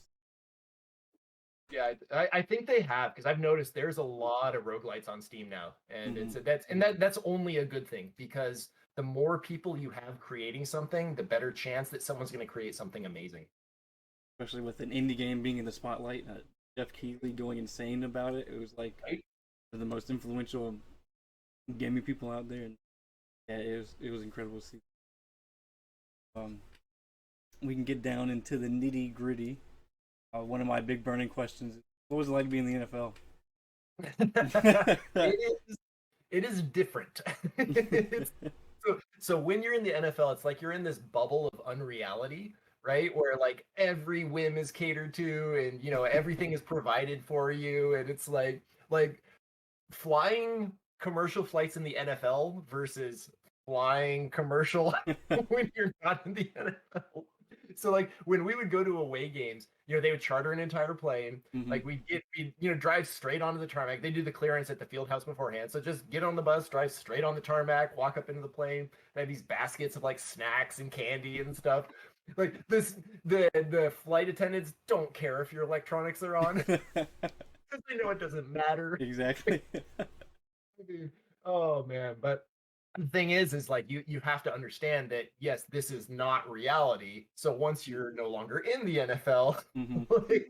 Speaker 2: Yeah, I think they have because I've noticed there's a lot of roguelites on Steam now, and that's only a good thing because the more people you have creating something, the better chance that someone's going to create something amazing.
Speaker 1: Especially with an indie game being in the spotlight. Jeff Keighley going insane about it. It was like
Speaker 2: Right?
Speaker 1: the most influential gaming people out there, and yeah, it was incredible to see. We can get down into the nitty gritty. One of my big burning questions: what was it like being in the NFL?
Speaker 2: It is different. So when you're in the NFL, it's like you're in this bubble of unreality, right? Where like every whim is catered to, and everything is provided for you, and it's like flying commercial flights in the NFL versus flying commercial when you're not in the NFL. So like when we would go to away games, they would charter an entire plane.
Speaker 1: Mhm.
Speaker 2: Like we'd drive straight onto the tarmac. They do the clearance at the field house beforehand. So just get on the bus, drive straight on the tarmac, walk up into the plane. They have these baskets of like snacks and candy and stuff. Like the flight attendants don't care if your electronics are on because they know it doesn't matter.
Speaker 1: Exactly.
Speaker 2: Oh man, but the thing is like you have to understand that yes, this is not reality. So once you're no longer in the NFL,
Speaker 1: Mm-hmm.
Speaker 2: like,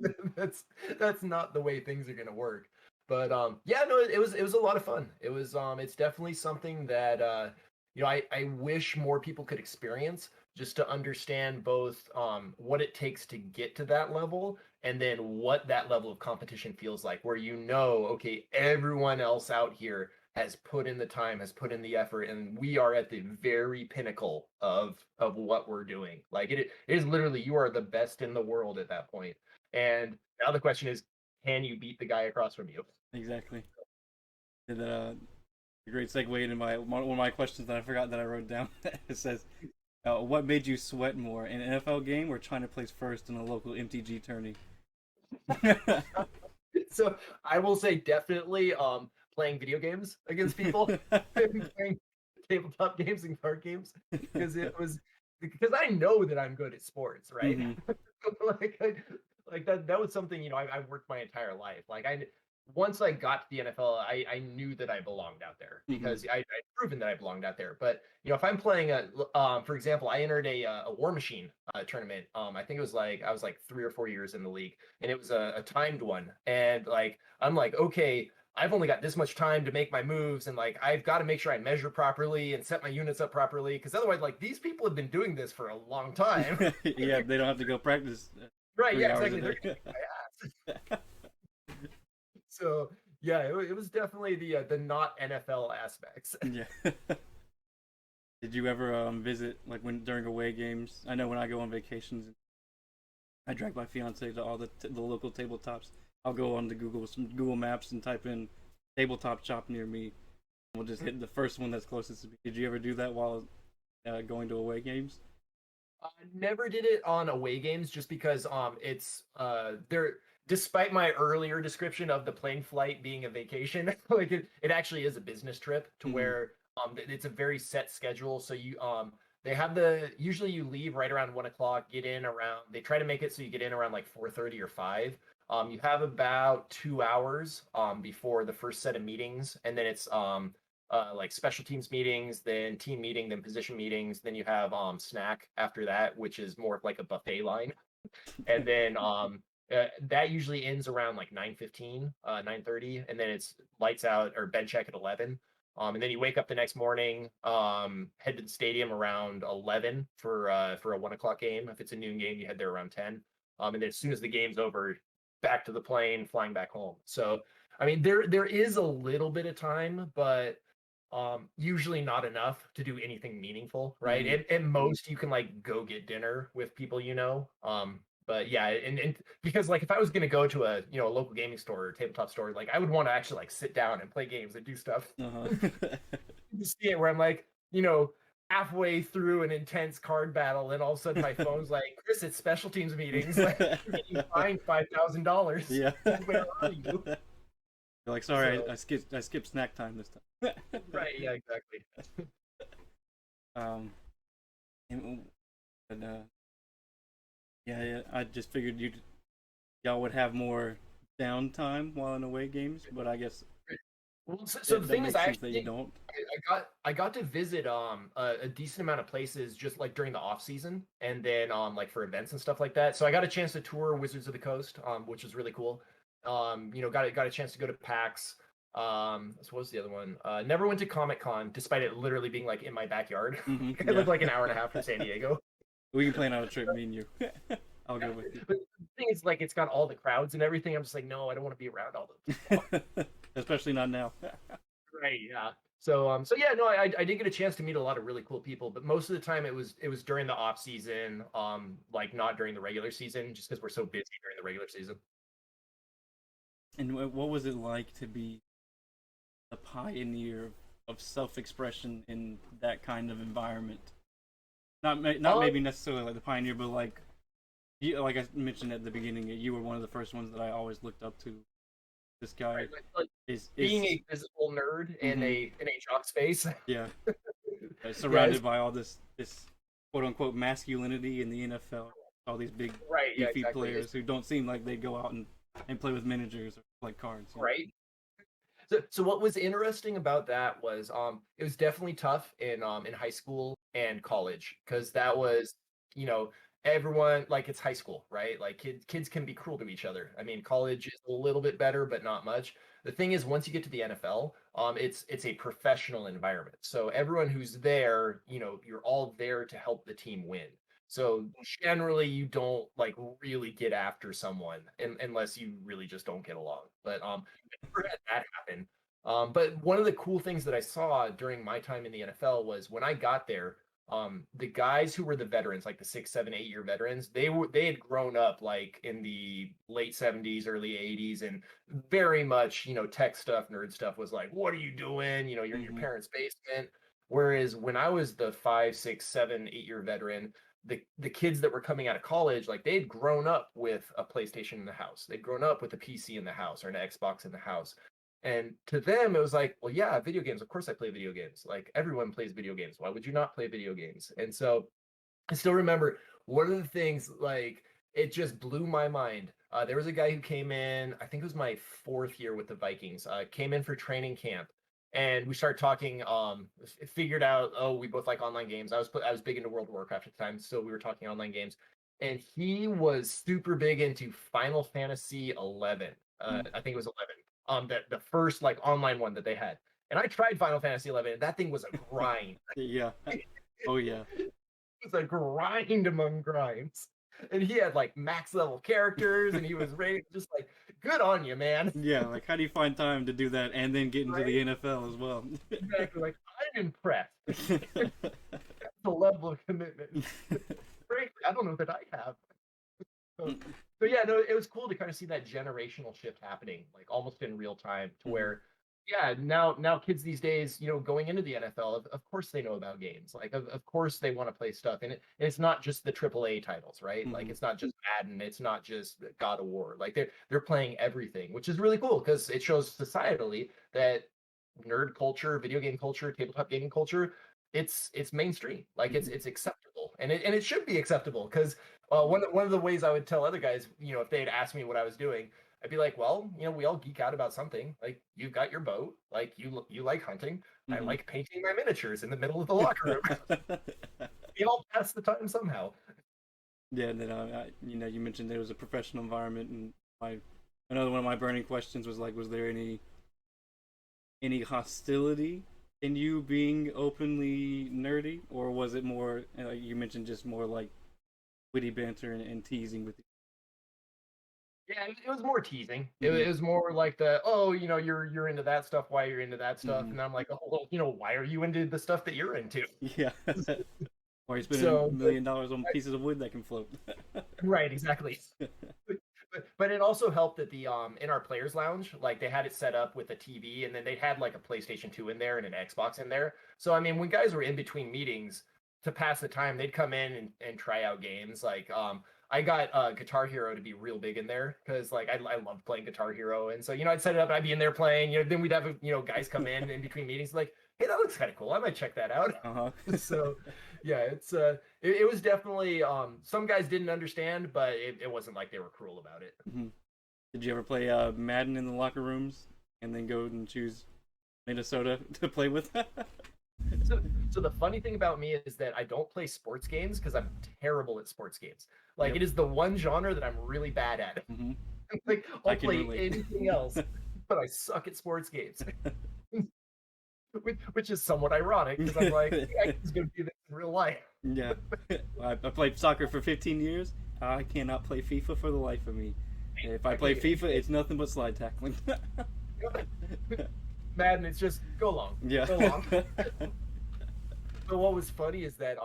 Speaker 2: that's not the way things are gonna work. But yeah, no, it was a lot of fun. It's definitely something that I wish more people could experience just to understand both what it takes to get to that level and then what that level of competition feels like, where okay, everyone else out here has put in the time, has put in the effort, and we are at the very pinnacle of what we're doing. Like it is literally, you are the best in the world at that point. And now the question is, can you beat the guy across from you?
Speaker 1: Exactly. And, a great segue into one of my questions that I forgot that I wrote down. It says, "What made you sweat more, an NFL game or trying to place first in a local MTG tourney?"
Speaker 2: So I will say definitely playing video games against people, playing tabletop games and card games, because I know that I'm good at sports, right?
Speaker 1: Mm-hmm.
Speaker 2: like that was something, I've worked my entire life. Like once I got to the NFL, I knew that I belonged out there
Speaker 1: Mm-hmm.
Speaker 2: because I'd proven that I belonged out there. But if I'm playing for example, I entered a War Machine tournament. I think it was like I was like 3 or 4 years in the league, and it was a timed one. And like I'm like, okay, I've only got this much time to make my moves, and like I've got to make sure I measure properly and set my units up properly, because otherwise, like these people have been doing this for a long time.
Speaker 1: Yeah, they don't have to go practice
Speaker 2: Right?
Speaker 1: 3
Speaker 2: Yeah,
Speaker 1: hours a
Speaker 2: exactly. They're
Speaker 1: day.
Speaker 2: kicking my ass. So yeah, it was definitely the not NFL aspects.
Speaker 1: Yeah. Did you ever visit like when during away games? I know when I go on vacations, I drag my fiance to all the local tabletops. I'll go on to Google Maps and type in tabletop shop near me. We'll just hit the first one that's closest to me. Did you ever do that while going to away games?
Speaker 2: Never did it on away games just because it's there, despite my earlier description of the plane flight being a vacation, like it actually is a business trip to
Speaker 1: Mm-hmm.
Speaker 2: where it's a very set schedule. So they have usually you leave right around 1 o'clock, get in around, they try to make it so you get in around like 4:30 or 5. You have about 2 hours before the first set of meetings, and then it's like special teams meetings, then team meeting, then position meetings. Then you have snack after that, which is more of like a buffet line. And then that usually ends around like 9:15, 9:30, and then it's lights out or bed check at 11. And then you wake up the next morning, head to the stadium around 11 for a 1 o'clock game. If it's a noon game, you head there around 10. And then as soon as the game's over, back to the plane, flying back home. So I mean, there is a little bit of time, but usually not enough to do anything meaningful, right?
Speaker 1: Mm-hmm.
Speaker 2: At most you can like go get dinner with people, but yeah, and because like if I was gonna go to a local gaming store or tabletop store, like I would want to actually like sit down and play games and do stuff.
Speaker 1: Uh-huh.
Speaker 2: You see it where I'm like, halfway through an intense card battle, and all of a sudden my phone's like, Chris, it's special teams meetings, like you're getting fined $5,000.
Speaker 1: Yeah.
Speaker 2: Where are you?
Speaker 1: You're like, sorry,
Speaker 2: So,
Speaker 1: I skipped snack time this time.
Speaker 2: right, yeah, exactly.
Speaker 1: Um, and, but, yeah, I just figured y'all would have more downtime while in away games, but I guess
Speaker 2: Well, so the
Speaker 1: that
Speaker 2: thing is,
Speaker 1: makes sense that you don't.
Speaker 2: I got to visit a decent amount of places just like during the off season, and then like for events and stuff like that. So I got a chance to tour Wizards of the Coast, which was really cool. Got a chance to go to PAX. So what was the other one? Never went to Comic Con, despite it literally being like in my backyard.
Speaker 1: Mm-hmm,
Speaker 2: I
Speaker 1: yeah.
Speaker 2: live like an hour and a half from San Diego.
Speaker 1: We can plan out a trip, me and you. I'll go with you.
Speaker 2: But the thing is, like, it's got all the crowds and everything. I'm just like, no, I don't want to be around all the people.
Speaker 1: Especially not now.
Speaker 2: Right, yeah. So yeah, no, I did get a chance to meet a lot of really cool people, but most of the time it was during the off season, like not during the regular season, just because we're so busy during the regular season.
Speaker 1: And what was it like to be a pioneer of self-expression in that kind of environment? Not maybe necessarily like the pioneer, but like like I mentioned at the beginning, you were one of the first ones that I always looked up to. This guy
Speaker 2: Right, like
Speaker 1: is
Speaker 2: being a physical nerd in a jock space.
Speaker 1: yeah, surrounded
Speaker 2: Yeah,
Speaker 1: by all this quote unquote masculinity in the NFL. All these big
Speaker 2: right, yeah,
Speaker 1: beefy
Speaker 2: exactly.
Speaker 1: players who don't seem like they go out and play with miniatures or play cards.
Speaker 2: Right. So what was interesting about that was it was definitely tough in high school and college because that was, you know, everyone, like, it's high school, right? Like kids can be cruel to each other. I mean, college is a little bit better, but not much. The thing is, once you get to the NFL, it's a professional environment. So everyone who's there, you're all there to help the team win. So generally, you don't like really get after someone unless you really just don't get along. But I never had that happen. But one of the cool things that I saw during my time in the NFL was when I got there, the guys who were the veterans, like the 6, 7, 8 year veterans, they had grown up like in the late 70s, early 80s, and very much, tech stuff, nerd stuff was like, what are you doing? You're in your parents' basement. Whereas when I was the 5, 6, 7, 8 year veteran, the kids that were coming out of college, like they'd grown up with a PlayStation in the house. They'd grown up with a PC in the house or an Xbox in the house. And to them, it was like, well, yeah, video games. Of course I play video games. Like everyone plays video games. Why would you not play video games? And so I still remember one of the things, like, it just blew my mind. There was a guy who came in, I think it was my 4th year with the Vikings, came in for training camp. And we started talking, figured out, oh, we both like online games. I was big into World of Warcraft at the time, so we were talking online games. And he was super big into Final Fantasy 11. I think it was 11. The first like online one that they had. And I tried Final Fantasy 11, and that thing was a grind.
Speaker 1: Yeah. Oh yeah.
Speaker 2: It's a grind among grinds. And he had like max level characters, and he was ready, just like, good on you, man.
Speaker 1: Yeah, like how do you find time to do that and then get into the NFL as well?
Speaker 2: Exactly. Like, I'm impressed. That's the level of commitment. Frankly, I don't know that I have. So yeah, no, it was cool to kind of see that generational shift happening, like almost in real time, to where, yeah, now kids these days, going into the NFL, of course they know about games. Like, of course they want to play stuff. And it's not just the AAA titles, right? Like, it's not just Madden, it's not just God of War. Like, they're playing everything, which is really cool because it shows societally that nerd culture, video game culture, tabletop gaming culture, it's mainstream. Like, it's acceptable, and it should be acceptable because one of the ways I would tell other guys, if they'd asked me what I was doing, I'd be like, well, we all geek out about something. Like, you've got your boat, like you like hunting. I like painting my miniatures in the middle of the locker room. We all pass the time somehow.
Speaker 1: Yeah, and then you mentioned there was a professional environment, and another one of my burning questions was like, was there any hostility in you being openly nerdy, or was it more? You mentioned just more like witty banter and teasing with.
Speaker 2: Yeah, it was more teasing. It was more like you're into that stuff. Why you're into that stuff? And I'm like, oh, well, why are you into the stuff that you're into?
Speaker 1: Yeah. Or you spending $1 million on pieces of wood that can float.
Speaker 2: Right, exactly. But it also helped that the in our players lounge, like they had it set up with a TV, and then they had like a PlayStation 2 in there and an Xbox in there. So I mean, when guys were in between meetings to pass the time, they'd come in and try out games. Like I got Guitar Hero to be real big in there because like I love playing Guitar Hero, and so I'd set it up and I'd be in there playing. Then we'd have guys come in between meetings like, hey, that looks kind of cool. I might check that out. So yeah, it was definitely some guys didn't understand, but it wasn't like they were cruel about it.
Speaker 1: Did you ever play Madden in the locker rooms and then go and choose Minnesota to play with?
Speaker 2: So the funny thing about me is that I don't play sports games because I'm terrible at sports games. Like, it is the one genre that I'm really bad at. Like, I'll play anything else, but I suck at sports games. Which is somewhat ironic because I'm like, I was going to do this in real life.
Speaker 1: Yeah. I played soccer for 15 years. I cannot play FIFA for the life of me. If I play FIFA, it's nothing but slide tackling.
Speaker 2: Madden, it's just go long.
Speaker 1: Yeah.
Speaker 2: Go long. But what was funny is that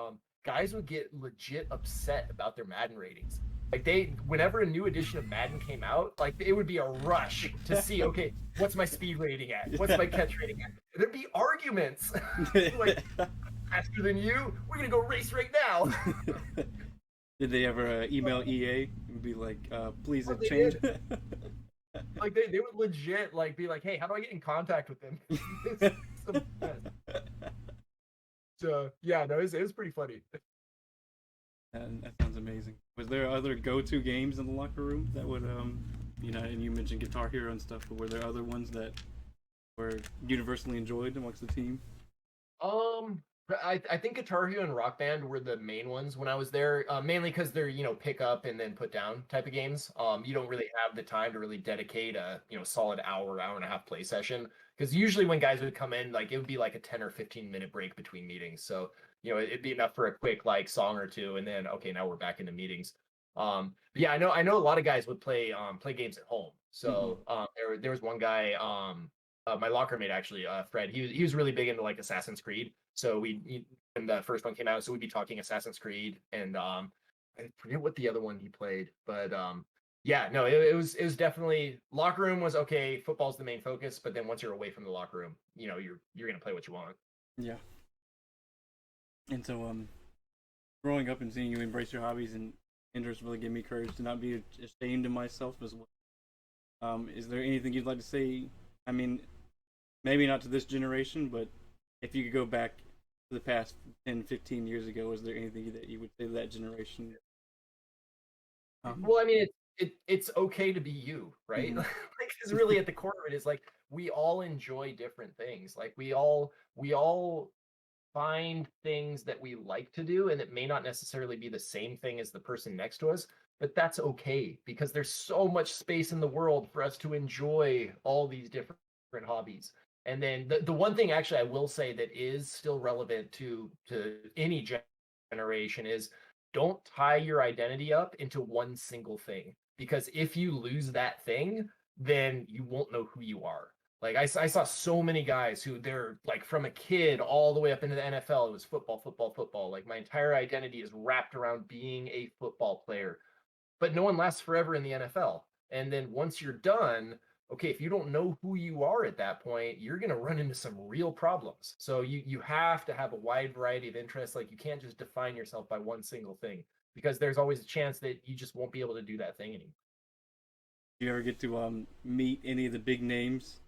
Speaker 2: guys would get legit upset about their Madden ratings. Like whenever a new edition of Madden came out, like it would be a rush to see, okay, what's my speed rating at? What's my catch rating at? And there'd be arguments. Like, faster than you, we're gonna go race right now.
Speaker 1: Did they ever email EA and be like, please change?
Speaker 2: Like they would legit like be like, hey, how do I get in contact with them? So yeah, no, it was pretty funny.
Speaker 1: And that sounds amazing. Was there other go-to games in the locker room that would and you mentioned Guitar Hero and stuff, but were there other ones that were universally enjoyed amongst the team?
Speaker 2: I think Guitar Hero and Rock Band were the main ones when I was there, mainly because they're, pick up and then put down type of games. You don't really have the time to really dedicate a, solid hour and a half play session. Because usually when guys would come in, like it would be like a 10 or 15-minute break between meetings. So, it'd be enough for a quick like song or two, and then okay, now we're back into meetings. But yeah, I know a lot of guys would play games at home. So there was one guy, my locker mate actually, Fred, he was really big into like Assassin's Creed. So when the first one came out, so we'd be talking Assassin's Creed, and I forget what the other one he played, but yeah, no, it was definitely, locker room was okay. Football's the main focus, but then once you're away from the locker room, you're gonna play what you want.
Speaker 1: Yeah. And so growing up and seeing you embrace your hobbies and interests really gave me courage to not be ashamed of myself as well. Is there anything you'd like to say? I mean, maybe not to this generation, but if you could go back to the past 10, 15 years ago, is there anything that you would say to that generation?
Speaker 2: Well, I mean, it's okay to be you, right?
Speaker 1: Mhm.
Speaker 2: Like, because really at the core of it is like we all enjoy different things. Like we all find things that we like to do, and it may not necessarily be the same thing as the person next to us, but that's okay because there's so much space in the world for us to enjoy all these different hobbies. And then the one thing actually I will say that is still relevant to any generation is don't tie your identity up into one single thing, because if you lose that thing, then you won't know who you are. Like I saw so many guys who they're like from a kid all the way up into the NFL, it was football, football, football. Like my entire identity is wrapped around being a football player, but no one lasts forever in the NFL. And then once you're done, okay, if you don't know who you are at that point, you're going to run into some real problems. So you have to have a wide variety of interests. Like you can't just define yourself by one single thing, because there's always a chance that you just won't be able to do that thing anymore.
Speaker 1: Do you ever get to meet any of the big names?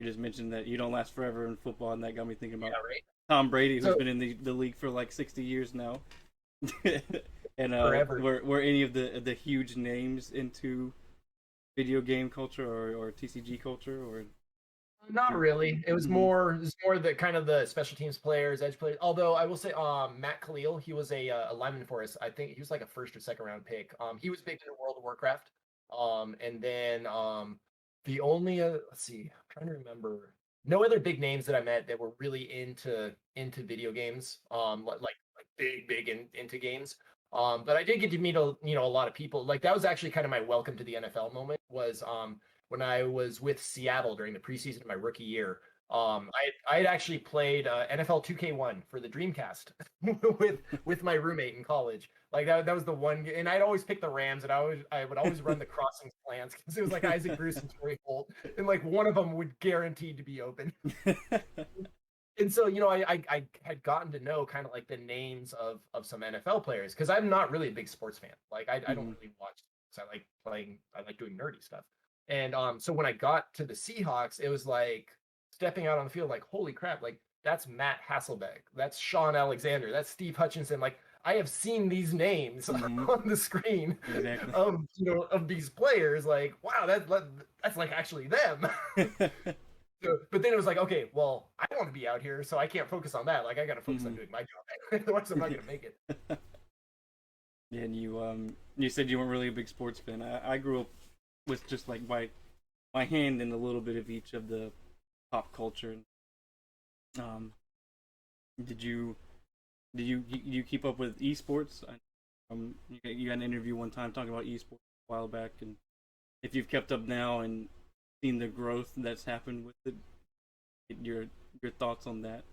Speaker 1: You just mentioned that you don't last forever in football, and that got me thinking about
Speaker 2: Right.
Speaker 1: Tom Brady, who's been in the league for like 60 years now. And
Speaker 2: Forever.
Speaker 1: were any of the huge names into video game culture or TCG culture, or
Speaker 2: Not really. It was
Speaker 1: Mhm.
Speaker 2: more the kind of the special teams players, edge players. Although I will say, Matt Khalil, he was a lineman for us. I think he was like a first or second round pick. He was big into World of Warcraft. And then the only let's see, I'm trying to remember. No other big names that I met that were really into video games. Like big into games. But I did get to meet a lot of people. Like that was actually kind of my welcome to the NFL moment. Was when I was with Seattle during the preseason of my rookie year. I had actually played NFL 2K1 for the Dreamcast with my roommate in college. Like that was the one, and I'd always pick the Rams, and I would always run the crossings plans because it was like Isaac Bruce and Torrey Holt, and like one of them would guaranteed to be open. And so I had gotten to know kind of like the names of some NFL players, because I'm not really a big sports fan. Like I don't really watch. So I like playing. I like doing nerdy stuff. And so when I got to the Seahawks, it was like stepping out on the field, like, holy crap, like that's Matt Hasselbeck, that's Sean Alexander, that's Steve Hutchinson. Like I have seen these names on the screen
Speaker 1: Exactly.
Speaker 2: of these players. Like, wow, that's like actually them. So, but then it was like, okay, well, I want to be out here, so I can't focus on that. Like I got to focus on doing my job. Otherwise, I'm not going to make it.
Speaker 1: Yeah, and you said you weren't really a big sports fan. I grew up with just like my hand in a little bit of each of the pop culture. Did you keep up with esports? You got an interview one time talking about esports a while back, and if you've kept up now and seen the growth that's happened with it, your thoughts on that?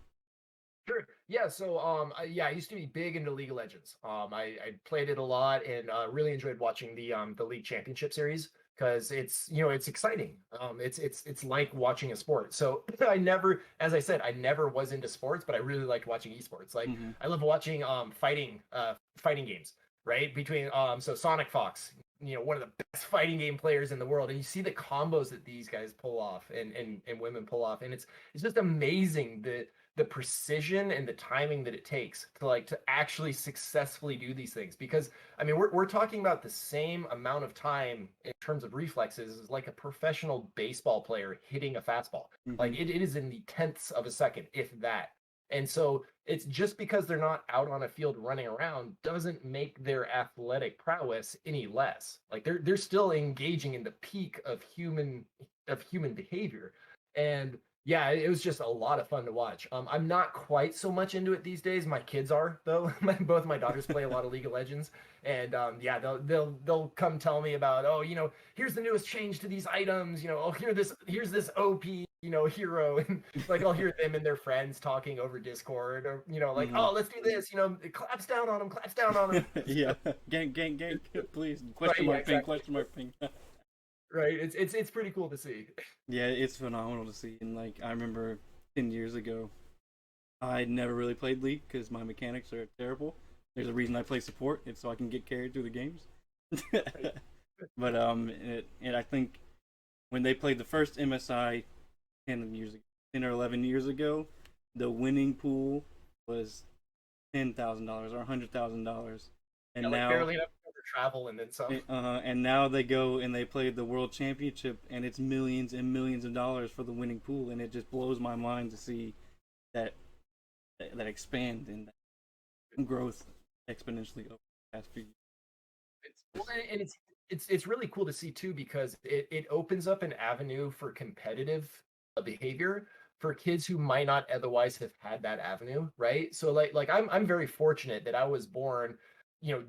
Speaker 2: Sure. Yeah. So, I used to be big into League of Legends. I played it a lot and really enjoyed watching the League Championship Series, because it's exciting. It's like watching a sport. So as I said, I never was into sports, but I really liked watching esports. Like I love watching fighting games, right? Between so Sonic Fox, one of the best fighting game players in the world, and you see the combos that these guys pull off and women pull off, and it's just amazing the precision and the timing that it takes to actually successfully do these things. Because I mean, we're talking about the same amount of time in terms of reflexes as like a professional baseball player hitting a fastball. Like it is in the tenths of a second, if that. And so it's just because they're not out on a field running around doesn't make their athletic prowess any less. Like they're still engaging in the peak of human behavior. And yeah, it was just a lot of fun to watch. I'm not quite so much into it these days. My kids are though. Both my daughters play a lot of League of Legends, and yeah, they'll come tell me about, oh, here's the newest change to these items. Oh, here's this OP hero, and like I'll hear them and their friends talking over Discord, or like, oh, let's do this. Claps down on them.
Speaker 1: Yeah, gang, please. Question mark ping.
Speaker 2: Right, it's pretty cool to see.
Speaker 1: Yeah, it's phenomenal to see. And like I remember 10 years ago, I never really played League because my mechanics are terrible. There's a reason I play support. It's so I can get carried through the games. But and I think when they played the first MSI 10 or 11 years ago, the winning pool was $10,000 or $100,000, and
Speaker 2: yeah,
Speaker 1: now
Speaker 2: barely enough to travel and then some.
Speaker 1: And now they go and they play the World Championship, and it's millions and millions of dollars for the winning pool, and it just blows my mind to see that expand and that growth exponentially over the past few years.
Speaker 2: And it's really cool to see too, because it opens up an avenue for competitive behavior for kids who might not otherwise have had that avenue, right? So like I'm very fortunate that I was born,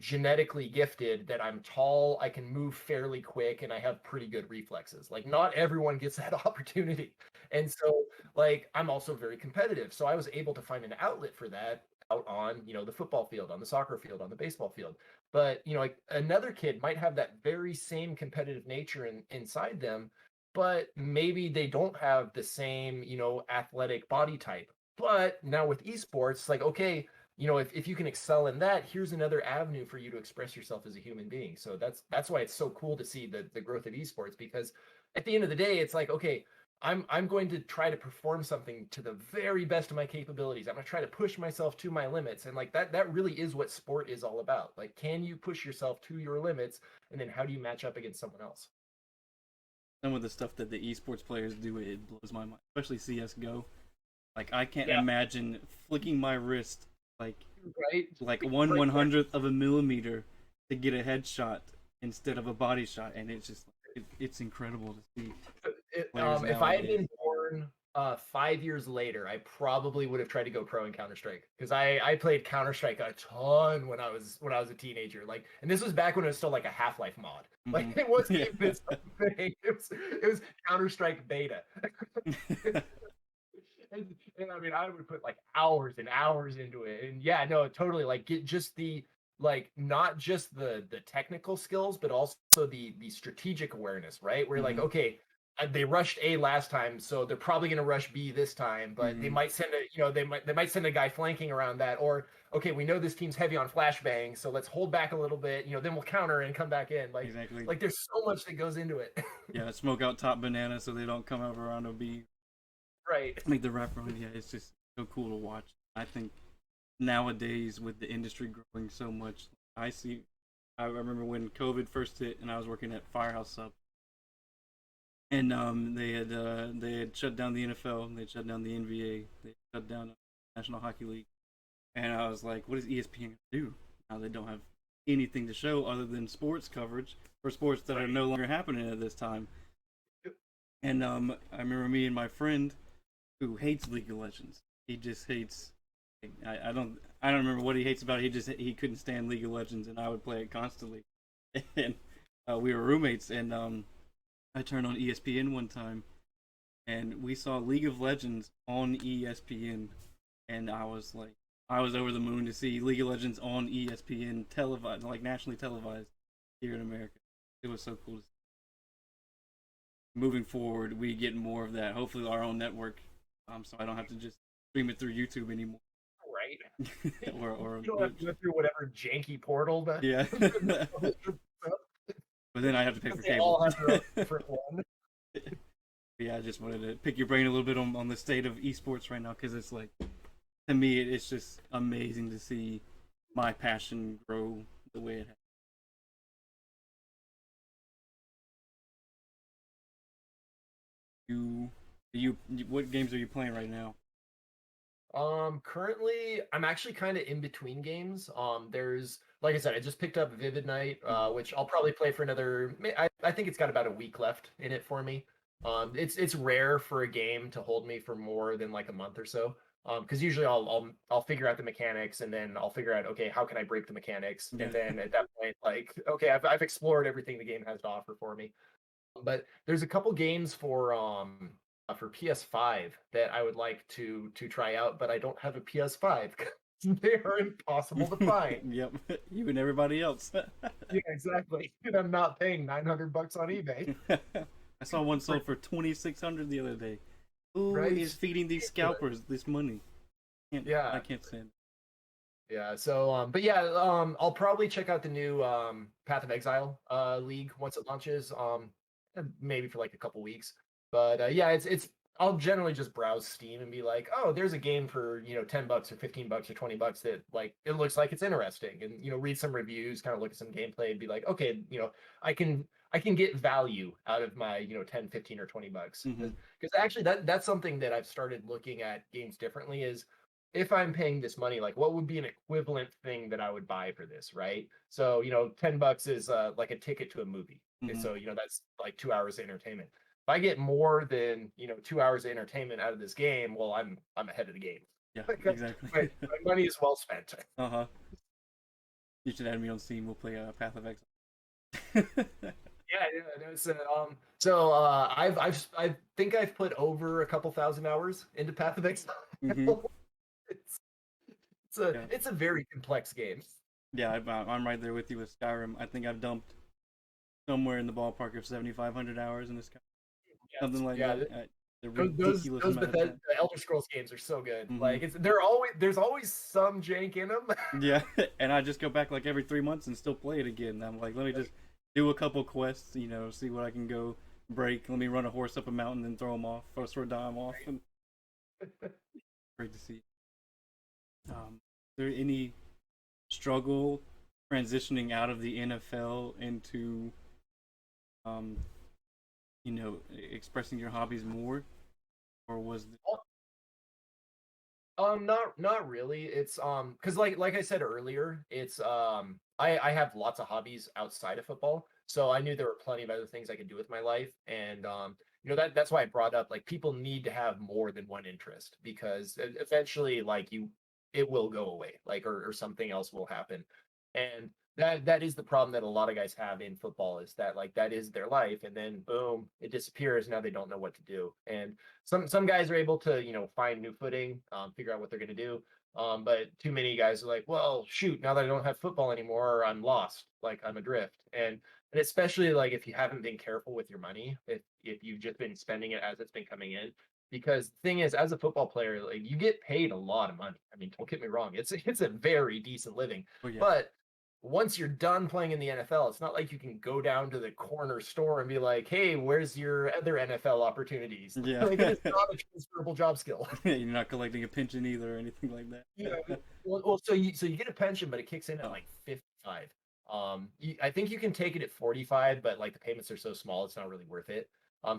Speaker 2: genetically gifted, that I'm tall, I can move fairly quick, and I have pretty good reflexes. Like not everyone gets that opportunity. And so like I'm also very competitive. So I was able to find an outlet for that out on, the football field, on the soccer field, on the baseball field. But, like another kid might have that very same competitive nature inside them, but maybe they don't have the same, athletic body type. But now with esports, like, okay, if you can excel in that, here's another avenue for you to express yourself as a human being. So that's why it's so cool to see the growth of esports, because at the end of the day, it's like, okay, I'm going to try to perform something to the very best of my capabilities. I'm going to try to push myself to my limits. And like that really is what sport is all about. Like, can you push yourself to your limits? And then how do you match up against someone else?
Speaker 1: Some of the stuff that the esports players do, it blows my mind, especially CSGO. Like I can't imagine flicking my wrist like 1/100th of a millimeter to get a headshot instead of a body shot, and it's just it's incredible to see.
Speaker 2: If I had been born 5 years later, I probably would have tried to go pro in Counter-Strike, because I played Counter-Strike a ton when I was a teenager. Like, and this was back when it was still like a Half-Life mod. Like it wasn't even this thing. It was Counter-Strike beta. And I mean, I would put like hours and hours into it. And yeah, no, totally, like get just the not just the technical skills, but also the strategic awareness, right? Where like, okay, they rushed A last time, so they're probably going to rush B this time, but they might send they might send a guy flanking around that, or okay, we know this team's heavy on flashbang, so let's hold back a little bit, then we'll counter and come back in. Like, exactly. Like there's so much that goes into it.
Speaker 1: Yeah, smoke out top banana so they don't come over around a B.
Speaker 2: Right.
Speaker 1: Make the wrap around. Yeah, it's just so cool to watch. I think nowadays with the industry growing so much, I remember when COVID first hit and I was working at Firehouse Sub, and they had shut down the NFL, they shut down the NBA, they shut down the National Hockey League, and I was like, what is ESPN gonna do now? They don't have anything to show other than sports coverage for sports that are no longer happening at this time. And I remember me and my friend, who hates League of Legends, he just hates. I don't remember what he hates about it. He couldn't stand League of Legends, and I would play it constantly. And we were roommates, and I turned on ESPN one time, and we saw League of Legends on ESPN, and I was over the moon to see League of Legends on ESPN televised, like nationally televised here in America. It was so cool to see. Moving forward, we get more of that. Hopefully, our own network, so I don't have to just stream it through YouTube anymore.
Speaker 2: Right.
Speaker 1: or
Speaker 2: you don't have to go through whatever janky portal.
Speaker 1: Yeah. But then I have to pay for
Speaker 2: They all
Speaker 1: cable.
Speaker 2: have their own different one.
Speaker 1: Yeah, I just wanted to pick your brain a little bit on the state of esports right now, because it's like, to me, it's just amazing to see my passion grow the way it has. You, what games are you playing right now?
Speaker 2: Currently, I'm actually kind of in between games. There's, like I said, I just picked up Vivid Night, which I'll probably play for another. I think it's got about a week left in it for me. It's rare for a game to hold me for more than like a month or so. Because usually I'll figure out the mechanics and then I'll figure out, okay, how can I break the mechanics,
Speaker 1: Yeah.
Speaker 2: and then at that point, like, okay, I've explored everything the game has to offer for me. But there's a couple games for PS5 that I would like to try out, but I don't have a PS5 because they are impossible to find.
Speaker 1: Yep, you and everybody else.
Speaker 2: Yeah, exactly. And I'm not paying $900 on eBay.
Speaker 1: I saw one sold for 2,600 the other day. Who
Speaker 2: Right?
Speaker 1: is feeding these scalpers this money?
Speaker 2: Yeah.
Speaker 1: I can't stand it.
Speaker 2: Yeah, so but yeah, I'll probably check out the new Path of Exile league once it launches, maybe for like a couple weeks. But yeah, it's I'll generally just browse Steam and be like, oh, there's a game for, $10 or $15 or $20 that, like, it looks like it's interesting, and read some reviews, kind of look at some gameplay and be like, okay, I can get value out of my 10, 15 or $20. Because actually that's something that I've started looking at games differently, is if I'm paying this money, like, what would be an equivalent thing that I would buy for this, right? So, $10 is like a ticket to a movie. And so, that's like 2 hours of entertainment. If I get more than 2 hours of entertainment out of this game, well, I'm ahead of the game.
Speaker 1: Yeah,
Speaker 2: exactly.
Speaker 1: exactly.
Speaker 2: My money is well spent.
Speaker 1: Uh-huh. You should add me on Steam. We'll play Path of Exile.
Speaker 2: Yeah, no, I think I've put over a couple thousand hours into Path of Exile. It's it's a very complex game.
Speaker 1: Yeah, I'm right there with you with Skyrim. I think I've dumped somewhere in the ballpark of 7,500 hours in this Skyrim.
Speaker 2: Yes.
Speaker 1: Something like that. The
Speaker 2: Those
Speaker 1: ridiculous amount of
Speaker 2: Bethesda,
Speaker 1: time.
Speaker 2: the Elder Scrolls games are so good.
Speaker 1: Mhm.
Speaker 2: Like there's always some jank in them.
Speaker 1: Yeah, and I just go back like every 3 months and still play it again. I'm like, let me just do a couple quests, see what I can go break. Let me run a horse up a mountain and throw him off, or throw a dime off. And great to see. Is there any struggle transitioning out of the NFL into, expressing your hobbies more, or was it...
Speaker 2: Not really. It's because like I said earlier, it's I have lots of hobbies outside of football, so I knew there were plenty of other things I could do with my life, and that's why I brought up, like, people need to have more than one interest, because eventually, like, it will go away, like, or something else will happen, and that is the problem that a lot of guys have in football, is that, like, that is their life, and then boom, it disappears. Now they don't know what to do, and some guys are able to find new footing, figure out what they're going to do, but too many guys are like, well, shoot, now that I don't have football anymore, I'm lost, like, I'm adrift. And especially, like, if you haven't been careful with your money, if you've just been spending it as it's been coming in, because the thing is, as a football player, like, you get paid a lot of money. I mean, don't get me wrong, it's a very decent living.
Speaker 1: Oh, yeah.
Speaker 2: But once you're done playing in the NFL, it's not like you can go down to the corner store and be like, hey, where's your other NFL opportunities?
Speaker 1: Yeah.
Speaker 2: Like, it's not a transferable job skill.
Speaker 1: You're not collecting a pension either or anything like that.
Speaker 2: Yeah. Well, so you get a pension, but it kicks in at like 55. I think you can take it at 45, but, like, the payments are so small, it's not really worth it.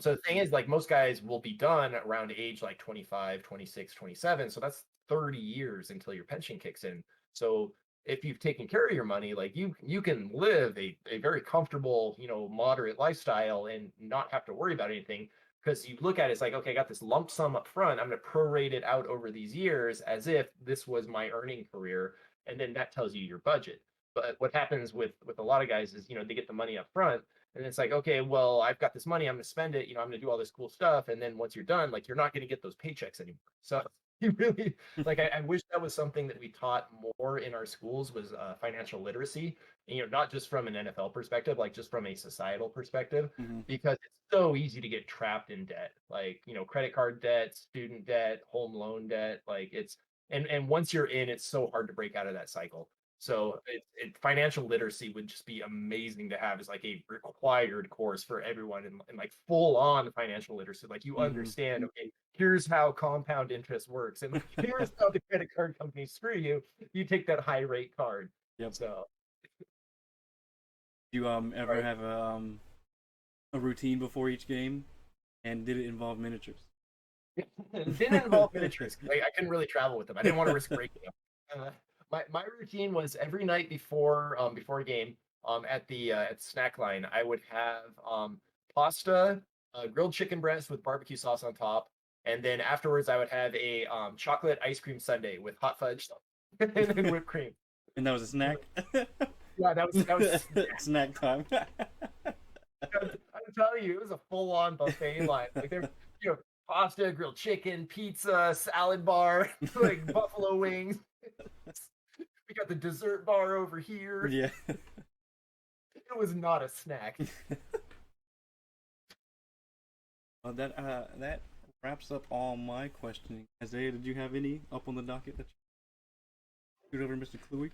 Speaker 2: So the thing is, like, most guys will be done around age like 25, 26, 27. So that's 30 years until your pension kicks in. So if you've taken care of your money, like, you can live a very comfortable, moderate lifestyle and not have to worry about anything, because you look at it, it's like, okay, I got this lump sum up front. I'm going to prorate it out over these years as if this was my earning career, and then that tells you your budget. But what happens with a lot of guys is, they get the money up front, and it's like, okay, well, I've got this money, I'm going to spend it, I'm going to do all this cool stuff, and then once you're done, like, you're not going to get those paychecks anymore. So you really, like, I wish that was something that we taught more in our schools, was financial literacy, and, not just from an NFL perspective, like, just from a societal perspective, because it's so easy to get trapped in debt, like, credit card debt, student debt, home loan debt, like, it's, and once you're in, it's so hard to break out of that cycle. So financial literacy would just be amazing to have as like a required course for everyone, and like full on financial literacy. Like you understand, okay, here's how compound interest works, and here's how the credit card companies screw you. You take that high rate card.
Speaker 1: Yep.
Speaker 2: So
Speaker 1: Do you ever
Speaker 2: right.
Speaker 1: have a routine before each game, and did it involve miniatures?
Speaker 2: It didn't involve miniatures. I couldn't really travel with them. I didn't want to risk breaking them. My routine was every night before a game at the snack line, I would have pasta, grilled chicken breast with barbecue sauce on top, and then afterwards I would have a chocolate ice cream sundae with hot fudge and whipped cream.
Speaker 1: And that was a snack.
Speaker 2: Yeah, that was
Speaker 1: Snack time.
Speaker 2: I'm telling you, it was a full-on buffet line. Like there, you know, pasta, grilled chicken, pizza, salad bar, like buffalo wings. We got the dessert bar over here.
Speaker 1: Yeah.
Speaker 2: It was not a snack.
Speaker 1: Well, that wraps up all my questioning. Isaiah, did you have any up on the docket that you shoot over, Mr. Kluwe?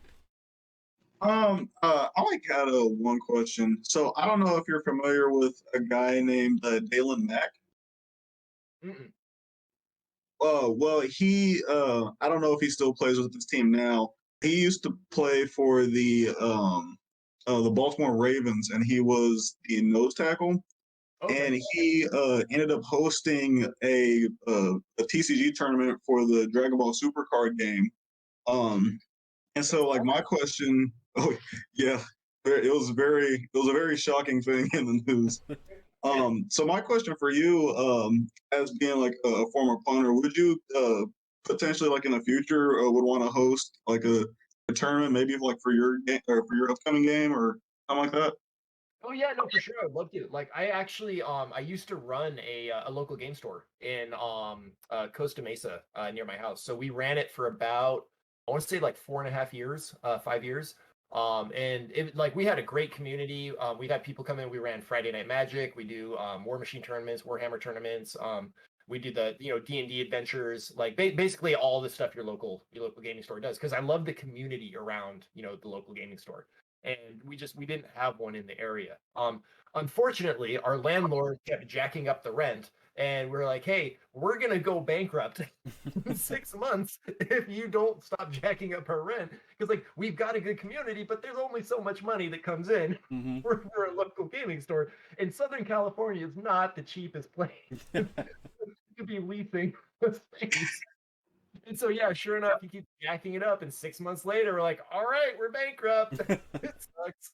Speaker 3: I like had one question. So I don't know if you're familiar with a guy named Dalen Mack.
Speaker 2: Mm-mm.
Speaker 3: Well, I don't know if he still plays with his team now. He used to play for the Baltimore Ravens, and he was the nose tackle.
Speaker 2: Okay.
Speaker 3: And he ended up hosting a TCG tournament for the Dragon Ball Super Card game. And so, like, my question, oh yeah, it was a very shocking thing in the news. So my question for you, as being like a former punter, would you potentially, like in the future, would want to host like a tournament, maybe like for your game or for your upcoming game or something like that?
Speaker 2: Oh yeah, no, for sure. I'd love to. Like I actually I used to run a local game store in Costa Mesa near my house. So we ran it for about I want to say like 4.5 years, 5 years. And it like we had a great community. We had people come in. We ran Friday Night Magic. We do War Machine tournaments, Warhammer tournaments. We do the D&D adventures, like basically all the stuff your local gaming store does. Because I love the community around the local gaming store, and we didn't have one in the area. Unfortunately, our landlord kept jacking up the rent, and we're like, hey, we're gonna go bankrupt in 6 months if you don't stop jacking up our rent, because like we've got a good community, but there's only so much money that comes in.
Speaker 1: Mm-hmm.
Speaker 2: We're a local gaming store, and Southern California is not the cheapest place to be leasing a space. And so, yeah, sure enough, he keeps jacking it up, and 6 months later, we're like, "All right, we're bankrupt." It sucks,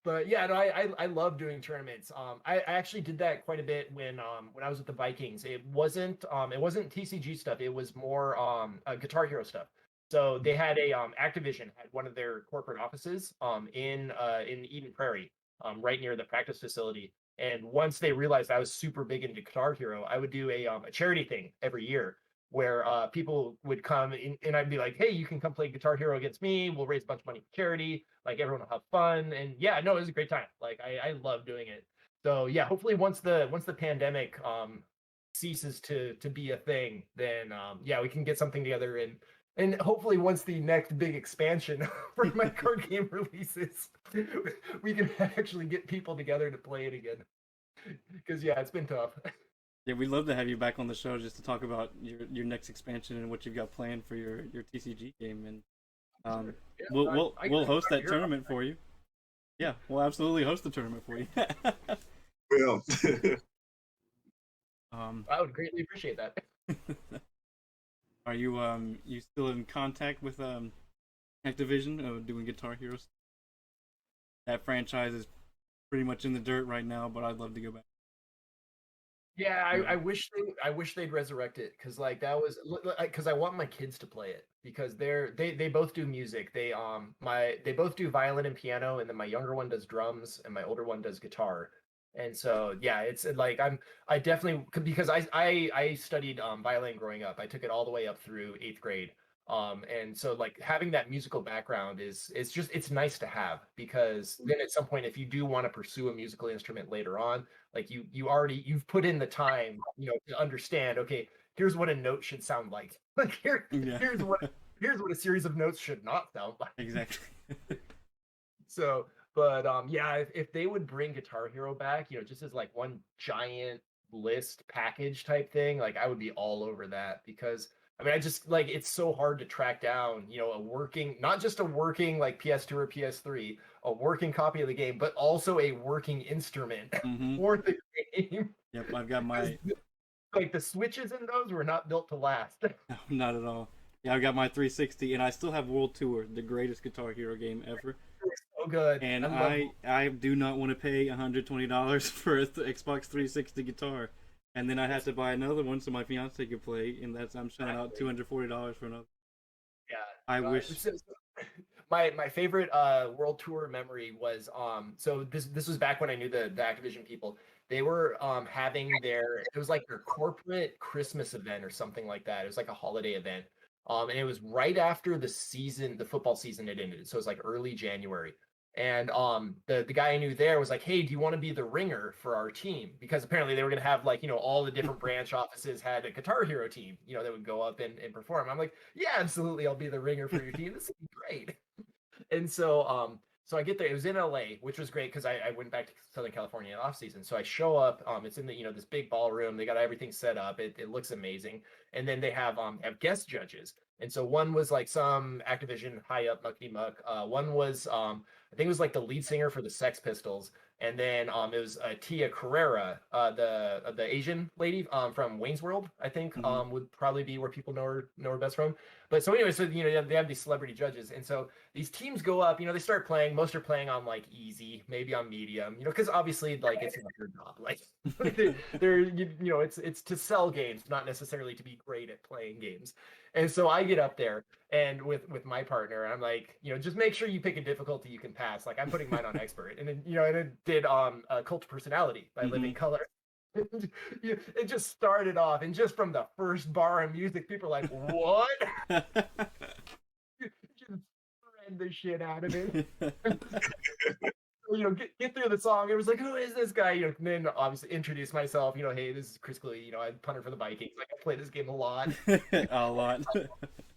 Speaker 2: but yeah, no, I love doing tournaments. I actually did that quite a bit when I was with the Vikings. It wasn't TCG stuff. It was more Guitar Hero stuff. So they had Activision had one of their corporate offices in Eden Prairie, right near the practice facility. And once they realized I was super big into Guitar Hero, I would do a charity thing every year where people would come in, and I'd be like, "Hey, you can come play Guitar Hero against me. We'll raise a bunch of money for charity. Like everyone will have fun." And yeah, no, it was a great time. Like I love doing it. So yeah, hopefully once the pandemic ceases to be a thing, then yeah, we can get something together, and hopefully once the next big expansion for my card game releases, we can actually get people together to play it again. Because yeah, it's been tough.
Speaker 1: Yeah, we'd love to have you back on the show just to talk about your next expansion and what you've got planned for your TCG game, and
Speaker 2: Yeah,
Speaker 1: we'll host that tournament for you. Yeah, we'll absolutely host the tournament for you.
Speaker 3: Yeah.
Speaker 2: I would greatly appreciate that.
Speaker 1: Are you still in contact with Activision doing Guitar Heroes? That franchise is pretty much in the dirt right now, but I'd love to go back.
Speaker 2: Yeah, I wish they'd resurrect it, because like that was because I want my kids to play it, because they both do music. They both do violin and piano, and then my younger one does drums and my older one does guitar. And so yeah, it's like I definitely, because I studied violin growing up. I took it all the way up through 8th grade. And so like having that musical background it's nice to have, because then at some point if you do want to pursue a musical instrument later on, like you've put in the time, to understand, okay, here's what a note should sound like. Like
Speaker 1: Yeah.
Speaker 2: here's what Here's what a series of notes should not sound like.
Speaker 1: Exactly.
Speaker 2: So, but yeah, if they would bring Guitar Hero back, just as like one giant list package type thing, like I would be all over that because I mean, I just like it's so hard to track down, a working, not just a working like PS2 or PS3, a working copy of the game, but also a working instrument
Speaker 1: Mm-hmm.
Speaker 2: for the game.
Speaker 1: Yep, I've got my.
Speaker 2: Like the switches in those were not built to last.
Speaker 1: No, not at all. Yeah, I've got my 360, and I still have World Tour, the greatest Guitar Hero game ever.
Speaker 2: So good.
Speaker 1: And
Speaker 2: I
Speaker 1: I do not want to pay $120 for a Xbox 360 guitar, and then I have to buy another one so my fiance could play, and I'm shelling out $240 for another.
Speaker 2: Yeah.
Speaker 1: I wish.
Speaker 2: My favorite world tour memory was so this was back when I knew the Activision people. They were having it was like their corporate Christmas event or something like that. It was like a holiday event. And it was right after the football season had ended. So it was like early January. And the guy I knew there was like, "Hey, do you want to be the ringer for our team?" Because apparently they were gonna have like, all the different branch offices had a Guitar Hero team, that would go up and perform. I'm like, "Yeah, absolutely, I'll be the ringer for your team. This would be great." And so I get there. It was in LA, which was great because I went back to Southern California in off season. So I show up. It's in the this big ballroom. They got everything set up. It looks amazing. And then they have guest judges. And so one was like some Activision high up muckety muck. One was I think it was like the lead singer for the Sex Pistols. And then it was Tia Carrera, the Asian lady from Wayne's World, I think would probably be where people know her best from. But so anyway, so they have these celebrity judges, and so these teams go up. They start playing. Most are playing on like easy, maybe on medium. Because obviously like it's not their job. Like they're it's to sell games, not necessarily to be great at playing games. And so I get up there and with my partner, and I'm like, just make sure you pick a difficulty you can pass. Like I'm putting mine on expert, and then and it did Cult of Personality by Living Color. It just started off, and just from the first bar of music, people are like, "What?" Just read the shit out of it. Get through the song. It was like, "Who is this guy?" And then obviously introduce myself. "Hey, this is Chris Kluwe. I punter for the Vikings. Like I play this game a lot."
Speaker 1: A lot.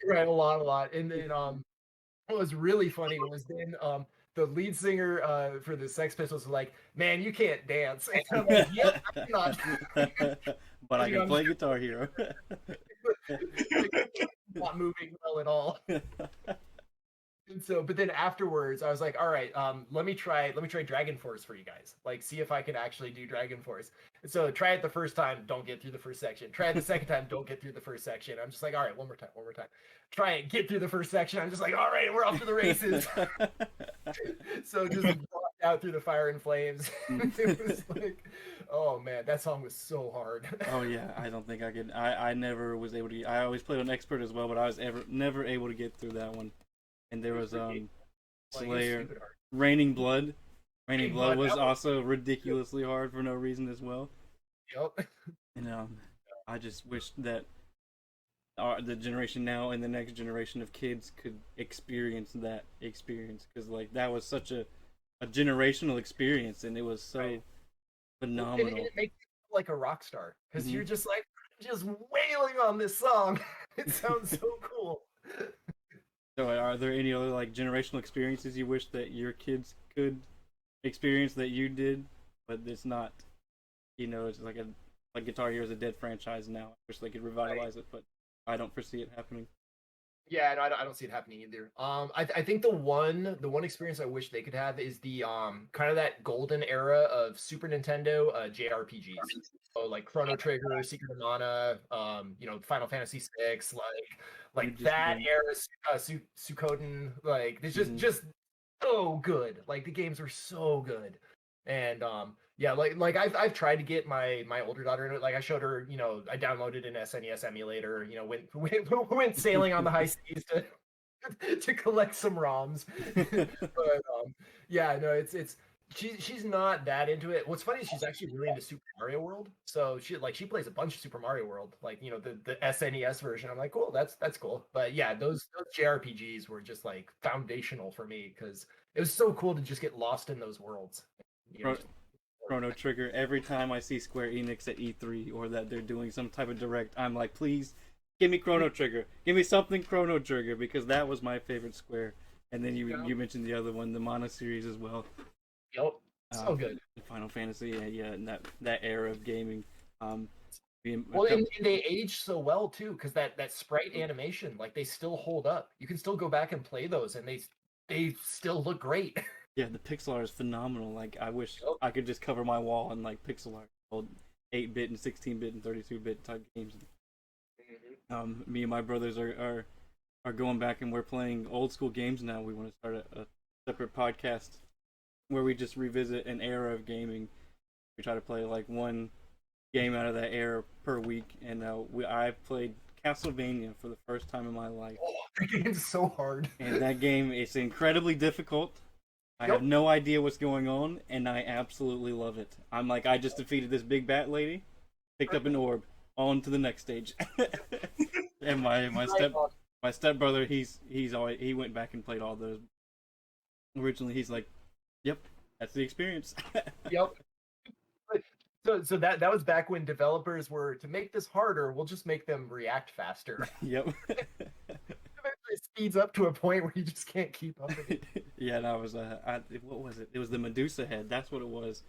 Speaker 2: Right, a lot. And then what was really funny was then the lead singer for the Sex Pistols was like, "Man, you can't dance." And I'm like, "Yep, I'm not."
Speaker 1: But I can play Guitar Hero.
Speaker 2: Not moving well at all. And so, but then afterwards, I was like, "All right, let me try Dragon Force for you guys. Like, see if I can actually do Dragon Force." And so, try it the first time, don't get through the first section. Try it the second time, don't get through the first section. I'm just like, "All right, one more time. Try it, get through the first section." I'm just like, "All right, we're off to the races." So just walked out through the fire and flames. It was like, oh man, that song was so hard.
Speaker 1: Oh yeah, I don't think I could. I never was able to. I always played on expert as well, but I was never able to get through that one. And there was Slayer, Raining Blood. Raining Blood was also ridiculously hard for no reason as well.
Speaker 2: Yep.
Speaker 1: And I just wish that the generation now and the next generation of kids could experience that experience, because like that was such a generational experience, and it was so phenomenal.
Speaker 2: And it makes you like a rock star because you're just like wailing on this song. It sounds so cool.
Speaker 1: So are there any other like generational experiences you wish that your kids could experience that you did, but it's not, it's like Guitar Hero is a dead franchise now. I wish they could revitalize it, but I don't foresee it happening.
Speaker 2: Yeah, no, I don't see it happening either. I think the one experience I wish they could have is the kind of that golden era of Super Nintendo JRPGs. So like Chrono Trigger, Secret of Mana, Final Fantasy VI, like that era, Suikoden, like it's just so good. Like the games were so good. And yeah, like I've tried to get my older daughter into it. Like I showed her, I downloaded an SNES emulator, went sailing on the high seas to collect some ROMs. But yeah, no, it's she's not that into it. What's funny is she's actually really into Super Mario World. So she plays a bunch of Super Mario World, like the SNES version. I'm like, cool, that's cool. But yeah, those JRPGs were just like foundational for me because it was so cool to just get lost in those worlds.
Speaker 1: Chrono Trigger. Every time I see Square Enix at E3 or that they're doing some type of direct, I'm like, please Give me Chrono Trigger. Give me something Chrono Trigger because that was my favorite Square. And then you mentioned the other one, the Mana series as well.
Speaker 2: Yep. So good.
Speaker 1: Final Fantasy, yeah, and that era of gaming.
Speaker 2: Well, and they age so well too, because that sprite animation, like they still hold up. You can still go back and play those, and they still look great.
Speaker 1: Yeah, the pixel art is phenomenal. Like I wish I could just cover my wall in like pixel art, old 8-bit and 16-bit and 32-bit type games. Me and my brothers are going back and we're playing old school games now. We want to start a separate podcast where we just revisit an era of gaming. We try to play like one game out of that era per week, and I played Castlevania for the first time in my life.
Speaker 2: Oh, that game's so hard.
Speaker 1: And that game is incredibly difficult. I have no idea what's going on, and I absolutely love it. I'm like, I just defeated this big bat lady, picked up an orb, on to the next stage. And my stepbrother, he went back and played all those. Originally, he's like, "Yep, that's the experience."
Speaker 2: Yep. So that was back when developers were, to make this harder, we'll just make them react faster.
Speaker 1: Yep.
Speaker 2: It speeds up to a point where you just can't keep up with it.
Speaker 1: Yeah, and I was what was it? It was the Medusa head. That's what it was.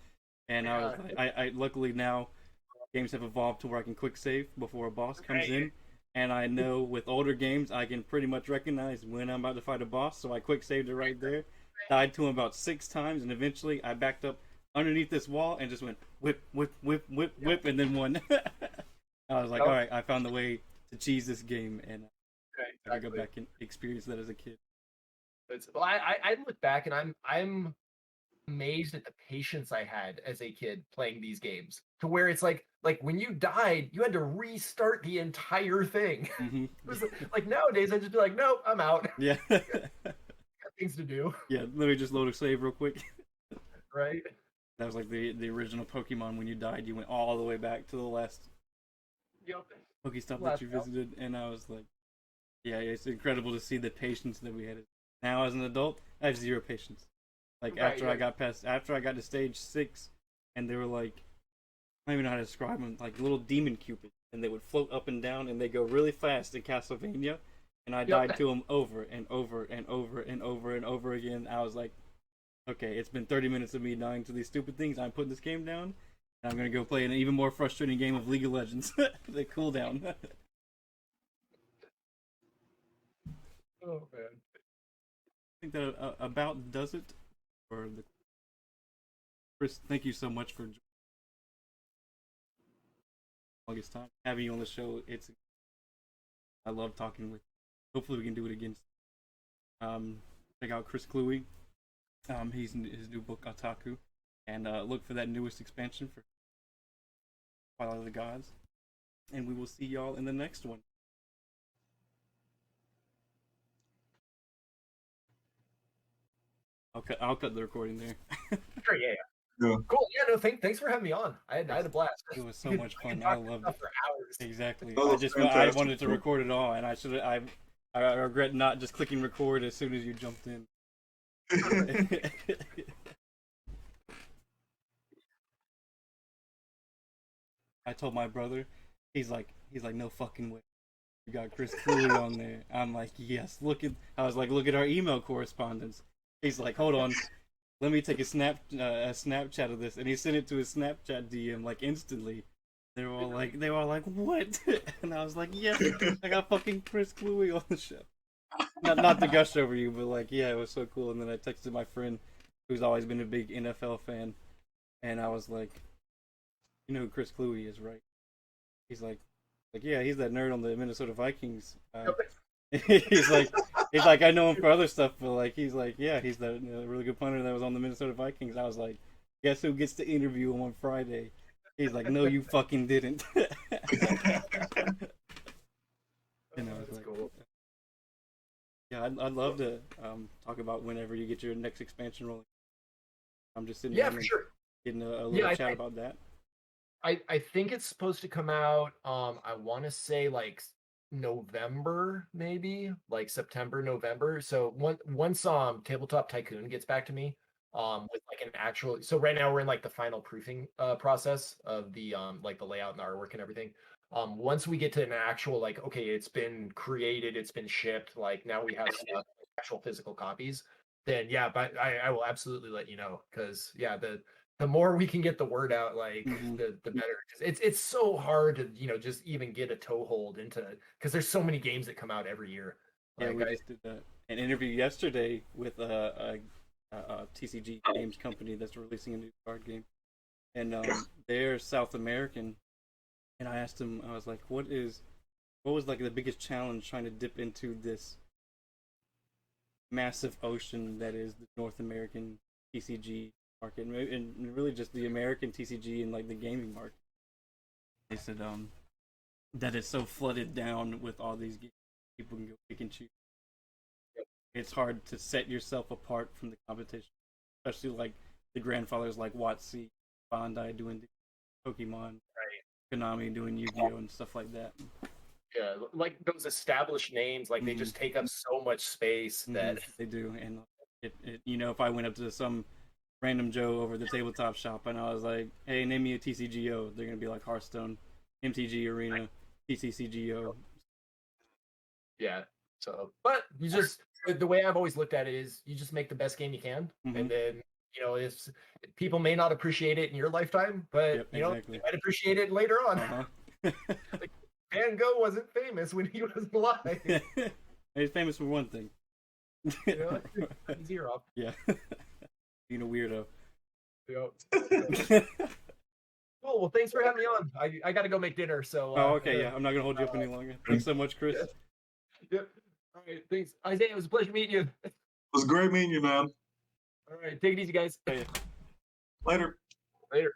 Speaker 1: And I was like, I luckily now games have evolved to where I can quick save before a boss comes in. And I know with older games I can pretty much recognize when I'm about to fight a boss, so I quick saved it right there. Died to him about 6 times, and eventually I backed up underneath this wall and just went whip, whip, whip, whip, whip, and then won. I was like, all right, I found the way to cheese this game, and I go back and experience that as a kid.
Speaker 2: Well, I look back and I'm amazed at the patience I had as a kid playing these games, to where it's like when you died, you had to restart the entire thing.
Speaker 1: Mm-hmm.
Speaker 2: It was like nowadays I'd just be like, nope, I'm out.
Speaker 1: Yeah.
Speaker 2: Got things to do.
Speaker 1: Yeah, let me just load a save real quick.
Speaker 2: Right.
Speaker 1: That was like the original Pokemon. When you died, you went all the way back to the last Pokestop that you visited, and I was like, yeah, it's incredible to see the patience that we had. Now as an adult, I have 0 patience. Like after I got to stage 6, and they were like, I don't even know how to describe them, like little demon cupids, and they would float up and down, and they go really fast in Castlevania, and I died to them over and over and over and over and over again. I was like, okay, it's been 30 minutes of me dying to these stupid things. I'm putting this game down, and I'm gonna go play an even more frustrating game of League of Legends. The cooldown.
Speaker 2: Oh man.
Speaker 1: I think that about does it for the Chris. Thank you so much for longest time having you on the show. I love talking with you. Hopefully we can do it again. Check out Chris Kluwe. He's in his new book Otaku, and look for that newest expansion for Twilight of the Gods. And we will see y'all in the next one. I'll cut the recording there.
Speaker 2: Sure, yeah. Cool. Yeah, no, thanks for having me on. I had a blast.
Speaker 1: It was so much fun. I loved it.
Speaker 2: For hours.
Speaker 1: Exactly.
Speaker 3: Oh,
Speaker 1: I wanted to record it all, and I regret not just clicking record as soon as you jumped in. I told my brother, he's like, no fucking way. You got Chris Kluwe on there. I'm like, yes. Look at our email correspondence. He's like, hold on, let me take a Snapchat of this, and he sent it to his Snapchat DM like instantly. They were all like, what? And I was like, yes, I got fucking Chris Kluwe on the show. Not to gush over you, but like, yeah, it was so cool. And then I texted my friend, who's always been a big NFL fan, and I was like, you know who Chris Kluwe is, right? He's like, yeah, he's that nerd on the Minnesota Vikings. He's like, I know him for other stuff, but like, he's like, yeah, he's that really good punter that was on the Minnesota Vikings. I was like, guess who gets to interview him on Friday? He's like, no, you fucking didn't. And I was like, cool. Yeah, I'd love to talk about whenever you get your next expansion rolling. I'm just sitting here
Speaker 2: for sure.
Speaker 1: Getting a little chat about that.
Speaker 2: I think it's supposed to come out, I want to say like November, maybe like September, November. So once Tabletop Tycoon gets back to me, with like an actual. So right now we're in like the final proofing process of the like the layout and the artwork and everything. Once we get to an actual like, okay, it's been created, it's been shipped, like now we have stuff, actual physical copies, then yeah, but I will absolutely let you know, because yeah, the more we can get the word out, like the better. 'Cause it's so hard to just even get a toehold into, because there's so many games that come out every year.
Speaker 1: Yeah,
Speaker 2: Like
Speaker 1: we just did an interview yesterday with a TCG games company that's releasing a new card game, and they're South American. And I asked him, I was like, what was like the biggest challenge trying to dip into this massive ocean that is the North American TCG market, and really just the American TCG and like the gaming market. They said that it's so flooded down with all these games, people can go pick and choose. It's hard to set yourself apart from the competition, especially like the grandfathers like WotC, Bandai doing the Pokemon, Konami doing Yu-Gi-Oh and stuff like that.
Speaker 2: Yeah, like those established names, like they just take up so much space that
Speaker 1: they do. And if I went up to some random Joe over the tabletop shop and I was like, "Hey, name me a TCGO," they're gonna be like Hearthstone, MTG Arena, TCCGO.
Speaker 2: Yeah. So, but you just, the way I've always looked at it is you just make the best game you can, and then if people may not appreciate it in your lifetime, but you might appreciate it later on. Like, Van Gogh wasn't famous when he was alive.
Speaker 1: He's famous for one thing.
Speaker 2: Zero.
Speaker 1: Yeah. Being a weirdo.
Speaker 2: Yep. Cool. Well, thanks for having me on. I got to go make dinner. So.
Speaker 1: Okay. Yeah, I'm not gonna hold you up any longer. Thanks so much, Chris.
Speaker 2: Yep. All right. Thanks, Isaiah. It was a pleasure meeting you.
Speaker 3: It was great meeting you, man.
Speaker 2: All right. Take it easy, guys.
Speaker 3: Later.
Speaker 2: Later.